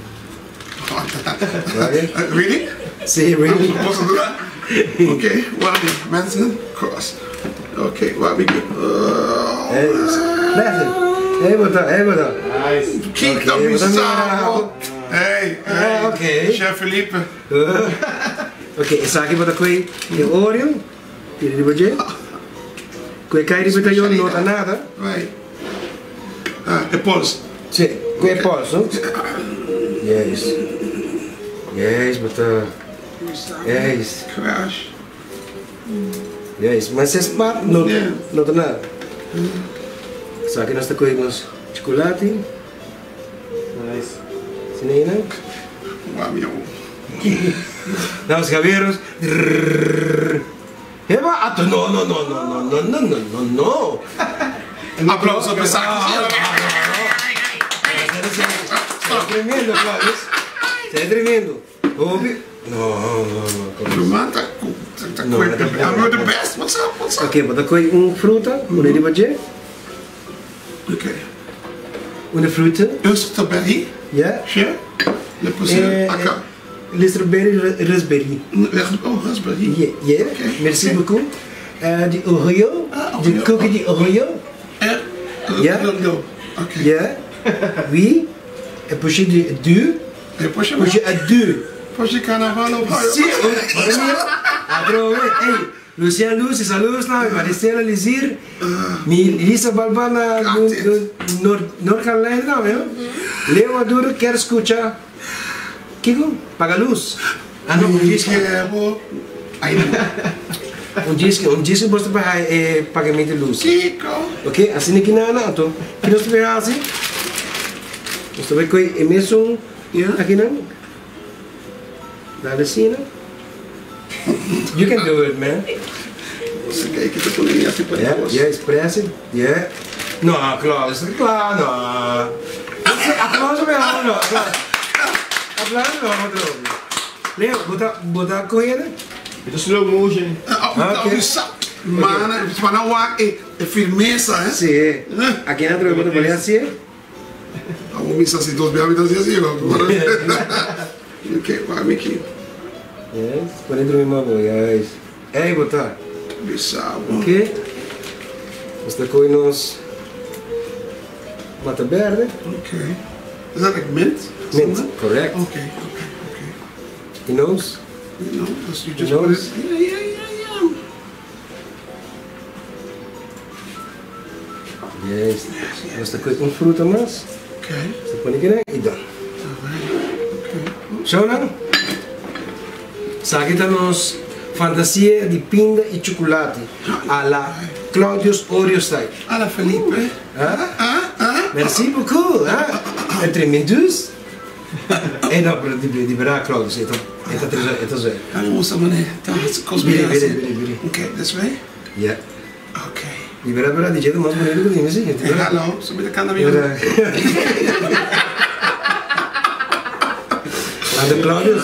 C: Really?
B: Sim, really.
C: Posso do that? Okay, what Manson cross. Okay, what we get?
B: Hey, botar.
C: Nice. Keep the bizarre. Hey,
B: okay.
C: Chef Felipe.
B: Ok, essa aqui botar coi de Oreo. Tira de budget. Coi cai de budget eu não nota nada.
C: Right. The pulse.
B: Sim, coi pulse. Yes, botar. Yes.
C: Crash.
B: Yes, mas esse spot não tem nada. Só que nós estamos com os chocolate. Nice. Sinina.
C: Uau,
B: Dá os cabelos. Eba, ato, não.
C: Aplauso para Saco.
B: Está tremendo, Cláudio. Está tremendo. Ouve? Não.
C: Mata. I'm the best. What's up?
B: Ok, bota com fruta, de budget.
C: Okay.
B: Uma fruta.
C: Strawberry.
B: Yeah.
C: Sure. Depois acá.
B: Strawberry, raspberry.
C: Oh, raspberry.
B: Yeah.
C: Okay.
B: Merci beaucoup. De Oreo. De cookie de Oreo.
C: Yeah. Okay.
B: Yeah. Oui. Et poché de deux.
C: Et poché
B: à deux.
C: Poché carnaval ou
B: Si, hey, Lucian Luz, essa luz não, Maricela Lizir, Lisa Balbana do North Carolina, não, eu? Leo Aduro quer escutar. Kiko, paga luz. Ah, não, disco. Um disco você vai pagamento de luz.
C: Kiko.
B: Ok, assim que não, então, que nós vamos assim. Nós vamos com emissão aqui não. Dale assim, não? You can do it, man.
C: Você quer que eu tô nem assim para
B: Yeah, express it. Yeah. No, Claudio, claro, no. Applauso mesmo, não. Applauso não, Leo, botar a corrida.
E: It's slow motion.
C: Mana, para não é firmeza, né?
B: Sim. Aqui na troca, botar assim.
C: Vamos missar assim, dois bebidas assim, ok, vai aqui.
B: Yes, por dentro mesmo, yes. Ei, botar.
C: Bissau.
B: Ok. Esta coisa nos mata verde.
C: Okay. Is that like mint?
B: Mint, correct.
C: Okay.
B: He knows.
C: No, you just
B: No.
C: put it. Yeah.
B: Yes. Esta coisa com fruta mais.
C: Okay.
B: Você põe aqui, né? E dá. Show não? Aqui nos fantasia de pinga e chocolate a la Claudius Oreo style.
C: Alla Felipe.
B: Merci beaucoup. É tremendous. É não, de verdade, Claudius. Então zo.
C: Kami mo sa mani. Tapos,
B: Biri.
C: Okay, this way?
B: Yeah.
C: Okay.
B: De verdade, de jeito mais bonito que isso, gente.
C: Hello, subir a cana minha.
B: Anda, Claudius.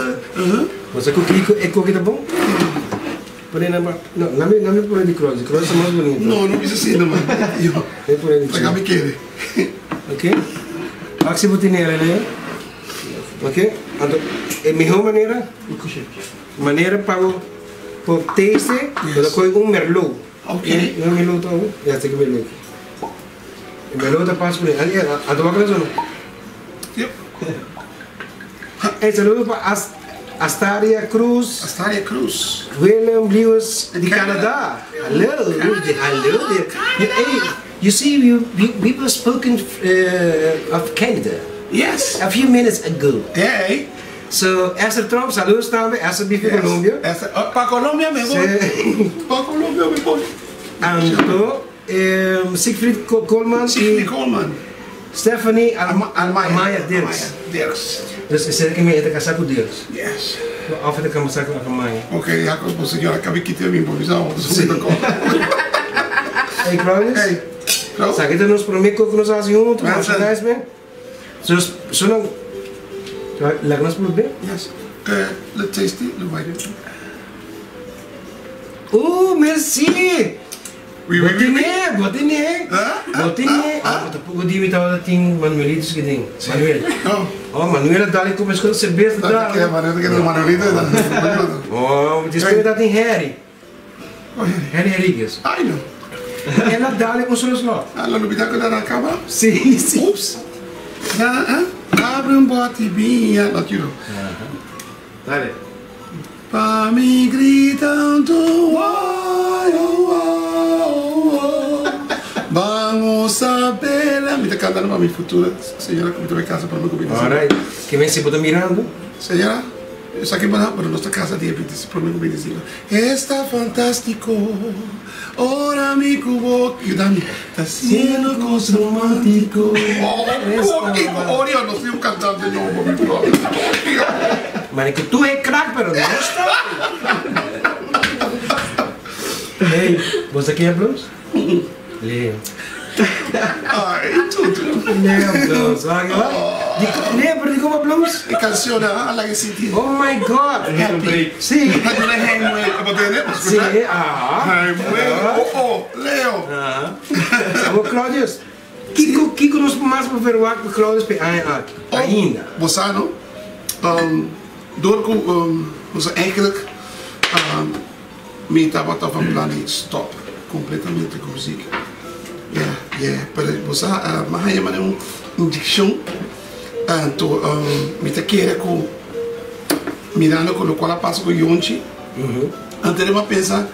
B: Você cookie tá bom? Por aí não me por aí de Claudius. Claudius é mais bonito.
C: Não precisa ser, não, mano.
B: É por aí de
C: Pagar me querer.
B: Ok? Aksi botineira, né? Ok? Então, é a melhor maneira para o taste, colocar merlot.
C: Ok.
B: Um merlot, tá? Esse aqui é merlot. O merlot tá passo por aí. Ali, a tua casa não?
C: Yep.
B: Saludo para Astaria Cruz.
C: Astaria Cruz.
B: William Lewis de Canadá. Hello. Hello. Hey, you see, we were spoken of Canada.
C: Yes.
B: A few minutes ago.
C: Hey.
B: So, essa Trump, saludos também. Essa bife Colômbia.
C: Para Colômbia mesmo. Para Colômbia mesmo.
B: Então, Siegfried Coleman.
C: Siegfried Coleman.
B: Stephanie Almaia Dirks. Dus is er que te casar com Dirks?
C: Yes.
B: Of te casar com a Almaia?
C: Ok, já com a senhora acabei de ter uma improvisação.
B: Hey, Claudius.
C: Hey.
B: Sabe que nos prometo que nos fazem junto, mas não é bem? So não. Lá que nós podemos ver?
C: Yes. Let's taste it. Look right.
B: Oh, merci. Botinha.
C: Botinha.
B: Porque eu estava tendo Manuelitos que tem. Manuel. Oh, Manuel dá ali como escola cerveja dá.
C: Que é Manuelito.
B: Oh, depois dá tem Harry. Harry Henriquez.
C: Ai não.
B: Ela dá ali com os seus lá.
C: Ela não me dá quando ela acaba?
B: Sim.
C: Ups. Abre bote binha. Not you.
B: Dale.
C: Para me gritando. Vamos a verla. Me está cantando para mi futura señora que me trae casa para mi comida.
B: Alright. Que vem se puder mirando.
C: Señora, eu saquei para nuestra casa de para mi comida. Está fantástico. Ora mi cubo. Ayúdame. Está siendo cosa romántico. Ora, eu não sei cantante de novo, mi brother.
B: Mas é que tu é craque, pero não está. Ei, você quer blues? Leo.
C: Ai, tudo.
B: Leo blues, vai lá. Lembra de como blues?
C: E canção, ela que sentiu.
B: Oh my God.
C: Happy.
B: Sim.
C: Mas não é Hemingway, é poder,
B: Sim,
C: Leo.
B: Ô, Claudius, Kiko nos mais prefere o acto Claudius ainda.
C: Você não? Door was eigenlijk me estava van plan stop completamente com música. Para você mas é uma injeção então me te quer com mirando com o qual passa com Yonchi. Antes de pensar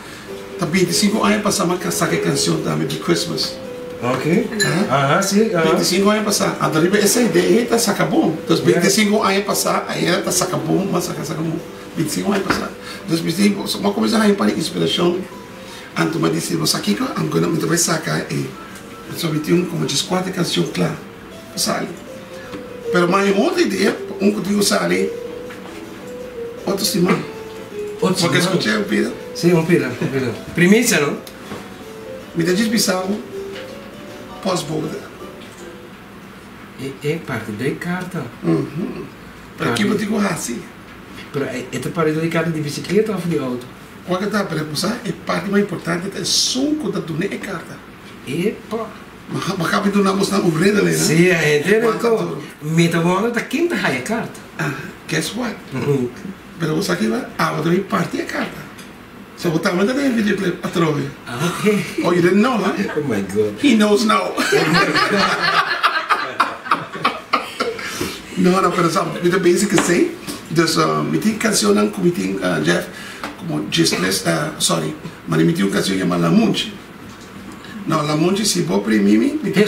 C: tá 25 anos passar essa canção também de Christmas.
B: Ok. Sim.
C: 25 anos passar. Então essa ideia está sacabom. Então 25 anos passar, aí está sacabom, mas sacabom. 25 anos passar. Então uma coisa aí para inspiração. Então me disse, você aqui, I'm gonna me vai sacar e só me tem como diz 4 canções claro. Sabe? Pero mais outra ideia, que digo sabe. Outro semana. Porque escutei um pira.
B: Sim, um pira. Primícia, não?
C: Me diz bisão. Pós-borda.
B: É parte da carta.
C: Para que eu digo assim?
B: É parte da carta de bicicleta ou de auto?
C: O que está para usar é parte mais importante é som que está dando é carta.
B: Epa.
C: Mas acaba de dar mostrar o breda ali, né?
B: Sim, é entendeu? Metabona da quinta raia carta.
C: Guess what? Mas você aqui vai, outra parte é carta. So what time did I videoclip atrás?
B: Okay.
C: Oh, you didn't know, huh?
B: Oh my God.
C: He knows now. Não, pero sabe, me basic assim. Dus me tem canção não como tem Jeff como Gisles, mas me tem uma canção chamada La Munch. Não, La Munch se vou para mim, me tem que
B: ir.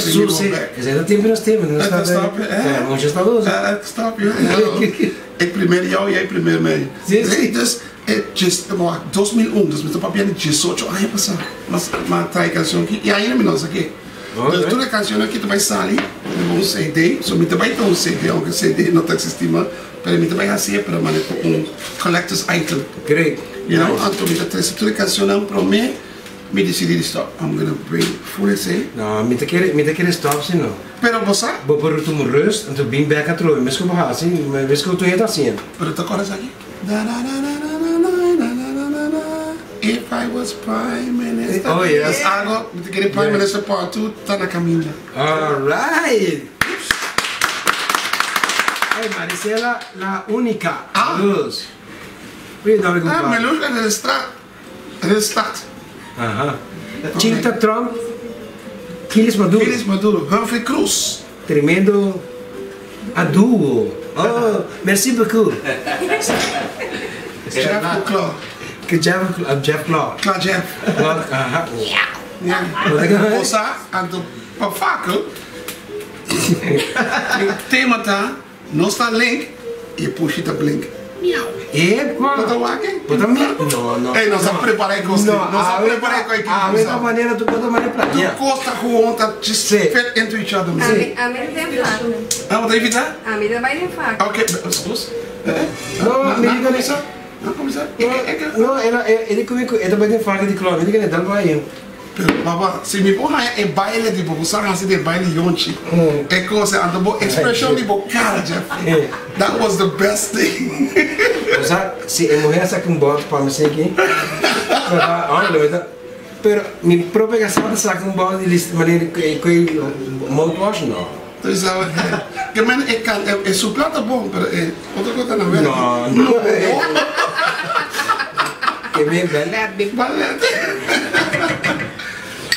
B: Exato, tempo nós temos, não está.
C: Stop,
B: Munch está doce.
C: Stop, é primeiro eu e é primeiro meio.
B: Sim.
C: Dus just 2001, dus met de papier 18 anos passar. Mas trai canção aqui e ainda menos aqui. Dus toda canción aqui também sair um CD, so me também tem um CD, aunque CD não está existindo, mas me também assim para maneira collector's item.
B: Great.
C: You know, anto me tá toda canção para mim, me decidi stop. I'm gonna bring full essay.
B: Nou, met de keer stop sim não.
C: Pero você?
B: Bo por tu rust en tu bem back at roe. Mas como assim? Mas como tu é assim?
C: Pero tá agora aqui. If I was Prime Minister.
B: Oh yes.
C: Mas agora, me te querer Prime Minister Part 2, tá na caminho.
B: Alright. Hey, Maricela, la única. Luz. Wie daar ik op.
C: Ah, Melus é de straat. É de stad.
B: Aha. Cinta Trump. Kilis Maduro.
C: Kilis Maduro. Humphrey Cruz.
B: Tremendo aduo. Oh, merci beaucoup.
C: Jeff Claw.
B: Jeff Claw.
C: Claw Jeff.
B: Aha.
C: Ja.
B: Wat ik nou?
C: Você, anto, pa faco. Tema tá, não está link, e puxa tá blink.
B: Epa!
C: Bota o aqui?
B: Bota mim? Não.
C: Ei, nós vamos preparar com você. Nós vamos preparar com a equipe.
B: A mesma maneira, tu bota maneira pra mim.
C: Tu costa com onta, just fit into each other.
F: A mim tem faca.
C: Ah, vou evitar?
F: A mim vai ter faca.
C: Ok, excuse.
B: Não, me diga nisso.
C: Não, como isso?
B: Não, ele comigo, ele também tem faca de clone, ele quer dar pra ele.
C: Baba, se me porra é baile de bobo, sabe assim de baile yonchi. É coisa, ando bo expression de bobo, cara, Jeff. That was the best thing.
B: Sabe, se a mulher saca bote para me seguir, pero mi própria casada saca bote de maneira que mouthwash não.
C: Então isso é, que man é su plata bom, pero é outra coisa não é.
B: Não. Que me balete.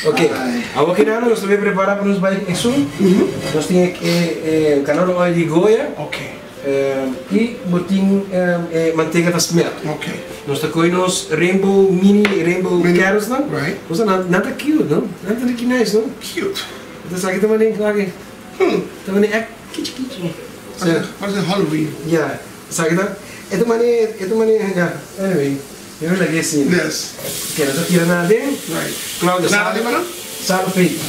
B: Ok, agora que nós estamos preparados para nos vai exum. Nós temos o canal de Goya.
C: Ok.
B: E botinho manteiga da smelt.
C: Ok.
B: Nós temos rainbow carrots não?
C: Right.
B: Coisa nada cute, não? Nada que nice, não?
C: Cute.
B: Então aqui também aqui. Também é kitsch.
C: Parece Halloween.
B: Yeah. Sabe tá? Itu mana ya. Anyway. Eu lagi assim.
C: Yes.
B: Que não tira nada dentro.
C: Right.
B: Claudia,
C: Nada de mana?
B: sal feito.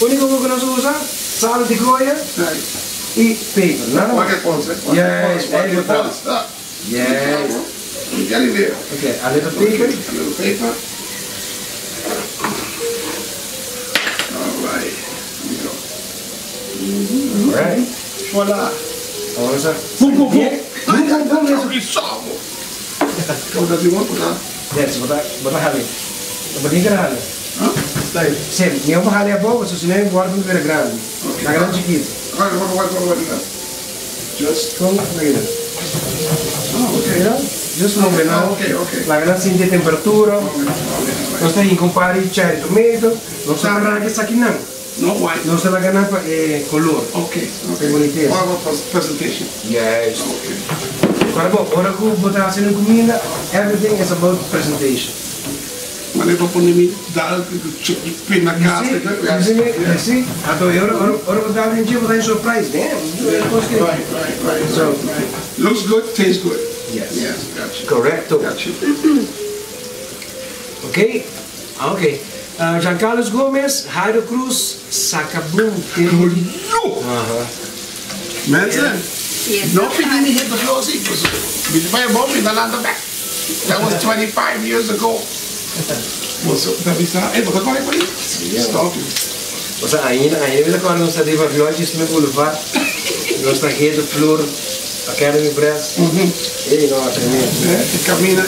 B: O único que nós usamos, sal de Goya
C: Right.
B: e paper. Nada mais.
C: Qualquer coisa.
B: Yes, very good. Yes.
C: I'm getting there.
B: Okay, a little paper.
C: A little paper. All right. Here we go.
B: Alright.
C: Voila.
B: Vamos a.
C: Boom.
B: Bien.
C: Boom. Resolve. What does he want for that?
B: Yes, bota hali. Bota que hali.
C: Huh? Stay.
B: Sim, eu vou hali a pouco, se não eu guardo ver grande. Na grande chiquito.
C: What? Just.
B: Com aqui.
C: Oh, okay.
B: Yeah. Just move now.
C: Okay.
B: La grande sente temperatura. Nós temos que comparar cherry tomato. Nós sabemos que isso aqui não.
C: No white.
B: Nós temos que ganhar color.
C: Okay.
B: É bonito.
C: What about presentation?
B: Yes.
C: Okay.
B: Agora, agora que botar assim na comida, everything is about presentation.
C: Mas eu vou pôr me dar pin na casa.
B: Sim. Então, eu vou dar um dia, vou dar um surprise, né?
C: Right.
B: So,
C: Looks good, tastes good.
B: yes.
C: Gotcha.
B: Correcto.
C: Gotcha.
B: Ok? Ok. Giancarlo Gomes, Jairo Cruz, Sacabum.
C: Mensen, no picking me hit the floor seat. Did you buy a bomb in the land back? That was 25 years ago. That is how. Hey, but what are you? Stop you.
B: O sea, ainda quando nós estamos a viagem, isso me boulevard, nós estamos aqui do flor, Academy Press, e não, tremendo.
C: Camina,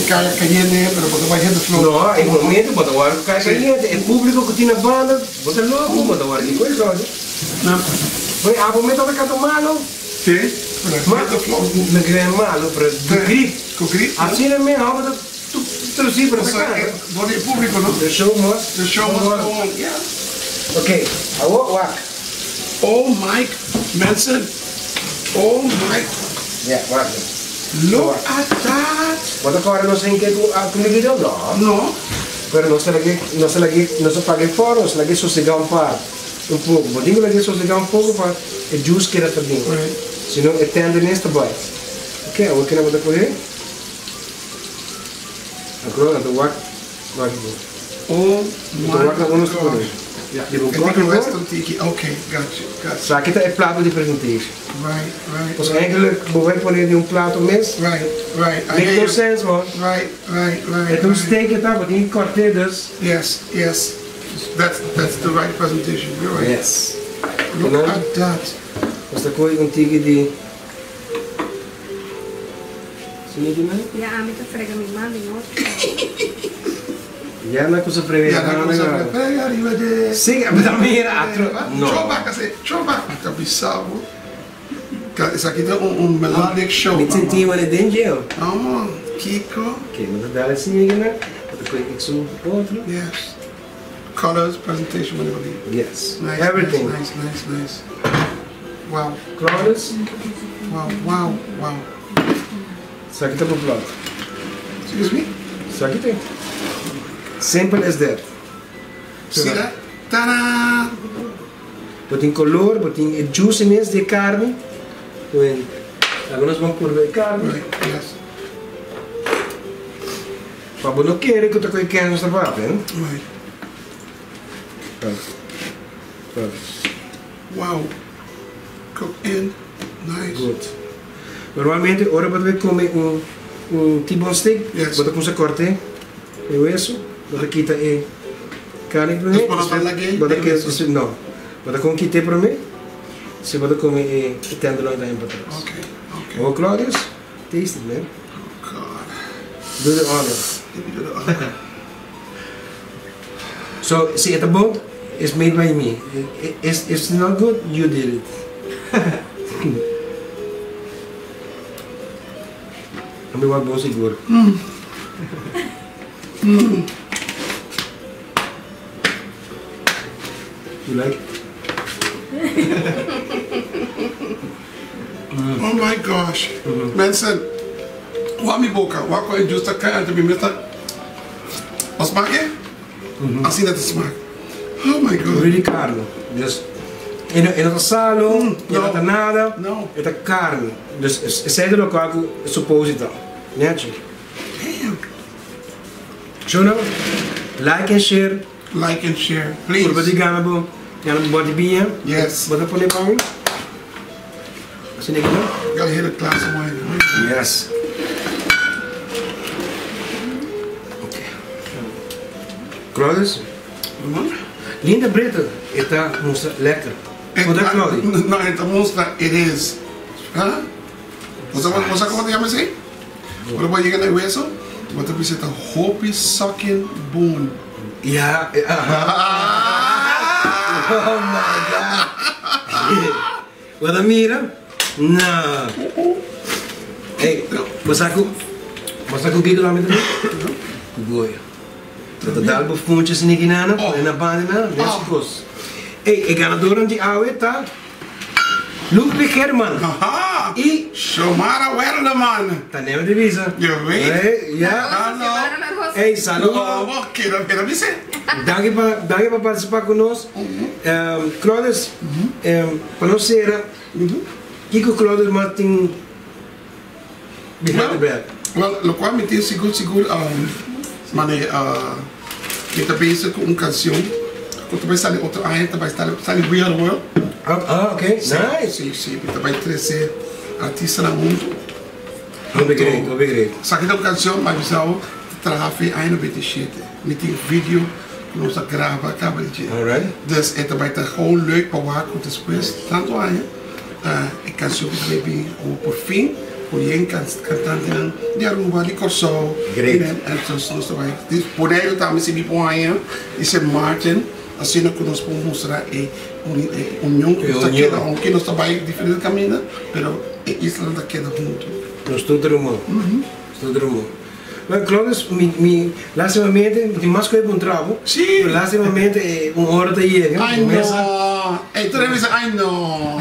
C: cai caliente, pero porque vai hit the floor.
B: Não, em momento, bota o ar cai caliente, é público que tinha banda, bota louco, bota o ar de coisa, olha. Foi, a momento da cada malo,
C: Sim, hit the floor.
B: não queria malo, para do grip.
C: Com grip.
B: Assim é mesmo, a bota tudo assim para sacar.
C: Do público, não?
B: The show must.
C: The show must go on, yeah.
B: Ok, a walk.
C: Oh, Mike Manson. Oh, Mike.
B: Yeah, walk.
C: Look at that.
B: Bota agora não sei em que comigo deu, não.
C: No.
B: Pero não se paga fora, não se lagi sossegar um pouco. Bodinho lagi sossegar um pouco para o juice que era também. Senão é tender nesta bite. Ok, agora que não vou correr. Agora do walk.
C: Oh
B: Então,
C: my
B: agora vamos
C: God.
B: por
C: Yeah,
B: Digo,
C: I
B: quatro
C: think the
B: hoor?
C: Western tiki. Okay, gotcha.
B: Só aqui é prato de presentation.
C: Right.
B: Dus eigenlijk behoort wanneer je een plaat mis.
C: Right. I
B: Make
C: hear
B: no
C: you.
B: sense man.
C: Right.
B: Het moet steken daar, wat in kwartier dus.
C: Yes. That's the right presentation. You're right.
B: Yes.
C: Look
B: dan-
C: at that.
B: Dus dan kon je een tiki die... Zie je die man?
F: Ja, met de frega mi mami, hoor.
B: Ja, na cosa frega.
C: Yeah, that goes up. Hey, arrivederci.
B: Sim, mas da minha atro.
C: Choba, Cabissavo. Isso aqui tem melodic show.
B: Niet zijn team aan het dingel.
C: Oh, Kiko.
B: Oké, maar dat daar is niet meer. Dat kon ik zo outro.
C: Yes. Colors, presentation, whatever.
B: Yes.
C: Nice.
B: Everything.
C: Nice. Wow.
B: Clouds.
C: Wow.
B: Zag je het op een blad?
C: Excuse me?
B: Zag je het? Simple as that.
C: See that? Ta-da!
B: Botin color, botin juice imenso de carne. Então, algumas vão por ver carne.
C: Right, yes.
B: Mas você não quer que eu tenha que nos trabalhar, hein?
C: Right.
B: Pronto.
C: Wow. Cook in. Nice.
B: Good. Normalmente, ora você come tipo um steak,
C: Yes.
B: você com corte, o isso, você quita e carne para mim.
C: Mas para falar aqui,
B: Você
C: tem
B: quer
C: isso.
B: não. Você com quite para mim. Se você come e tenderloin daí para trás.
C: Okay.
B: Oh, Claudius, taste it, man.
C: God.
B: Do the honor.
C: Let me do the other.
B: So, see, the boat is made by me. It's not good, you did it. Kami wag mo siguro. You like?
C: Oh my gosh. Mensen, wat mi boca? Wat kan je juist kijken te bemitten? Wat smaak je? Als je dat smaakt. Oh my god.
B: Really carne. Dus in het salo, in
C: no.
B: het nada,
C: No.
B: in het carne. Dus zij er ook algo supposita. Netje.
C: Damn.
B: So now, like and share.
C: Like and share,
B: Por batik
C: please.
B: gaan we body biya.
C: Yes.
B: Bota pone bang. Sini kita.
C: Gotta hit a glass of wine.
B: Yes. Okay. Claudius, linda preta, está muito lekker. Wat dat Claudius?
C: No, en te mostra, it is. Huh? Você como te llama assim? What about you gonna hueso? What if we set a hoppy sucking bone?
B: Ja. Oh my god. Wat dan mira? No. Hey, was aku giggle aan met de goeie. Dat de dalbo funtjes in die ginana, en na banana, nescos. Hey, ik ga door aan die oude ta. Ludwig Herman.
C: Aha!
B: I
C: Shomara Werleman!
B: ta nemen de visa.
C: Je weet.
B: Hey, ja.
C: Hallo!
B: Hey, salut.
C: Oh, quiero dizer.
B: Danke por participar conosco. Claudius, para nós ser, Kiko Claudius Martin behind the back.
C: Well, lo cual me tiene seguro, mane, que está bezig com canção. Quando vai sair outro ano, vai sair Real World.
B: Okay, nice.
C: Sim, vai trazer artista no mundo.
B: Obrigado.
C: Só que tem uma canção, mas eu trabalhei ainda bem de shit. Me tem vídeo que nós gravamos, acaba de.
B: Alright.
C: Dus het vai estar gewoon leuk bewaken depois, tanto aí. A canção que vai vir por fim, por alguém cantando de Aruba, de Corsol.
B: Great.
C: Então, nós vai. Por aí também se me põe aí, esse Martin, assim que nós podemos mostrar é união que nós vai diferente caminho, mas a Islândia queda junto.
B: Nós tudo rumo. Mas Claudius, lastimamente, tem mais coisa para um trabalho.
C: Sim.
B: Lastimamente, uma hora está aí.
C: I know. Hey, toda vez I know.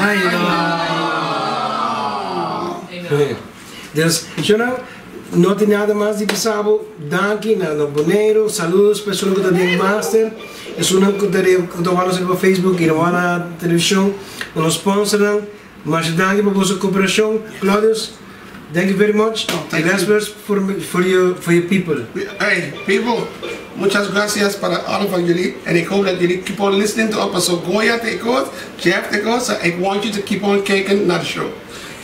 B: Dus, Jonah, não tem nada mais de pensar. Danke, no Boneiro, saludos, pessoas que estão em Master. É uma que estão no Facebook e na televisão, nos sponsoram. Mas danke por vossa cooperação, Claudius. Thank you very much.
C: thank
B: The last
C: you.
B: words for your people.
C: Hey, people, muchas gracias para alle van jullie. En ik hoop dat jullie keep on listening to us. So Goya take us, Jeff take us. So I want you to keep on kijken naar de show.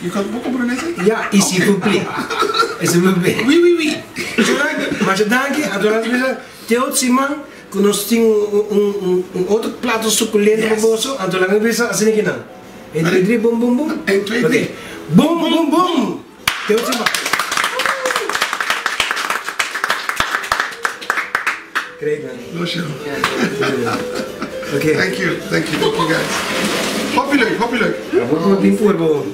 C: Je kan ook op Brunette?
B: Ja, is s'il vous plaît. S'il vous plaît.
C: Oui, oui, oui.
B: Mas danke, adoro teu man, que nós temos outro prato suculento no bolso, adoro a vez assim que não. Entre três, bum, bum, bum.
C: Entre
B: três. Bum, bum, bum. Teu man. Great man.
C: No show.
B: Okay.
C: Thank you guys. Hope you like.
B: Vamos limpar bom.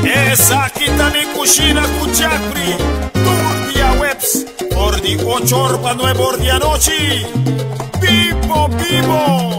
A: Esa kita Mikushina Kuchakri Turdia Webs por di 8 horas 9 horas de anoche. Vivo, vivo.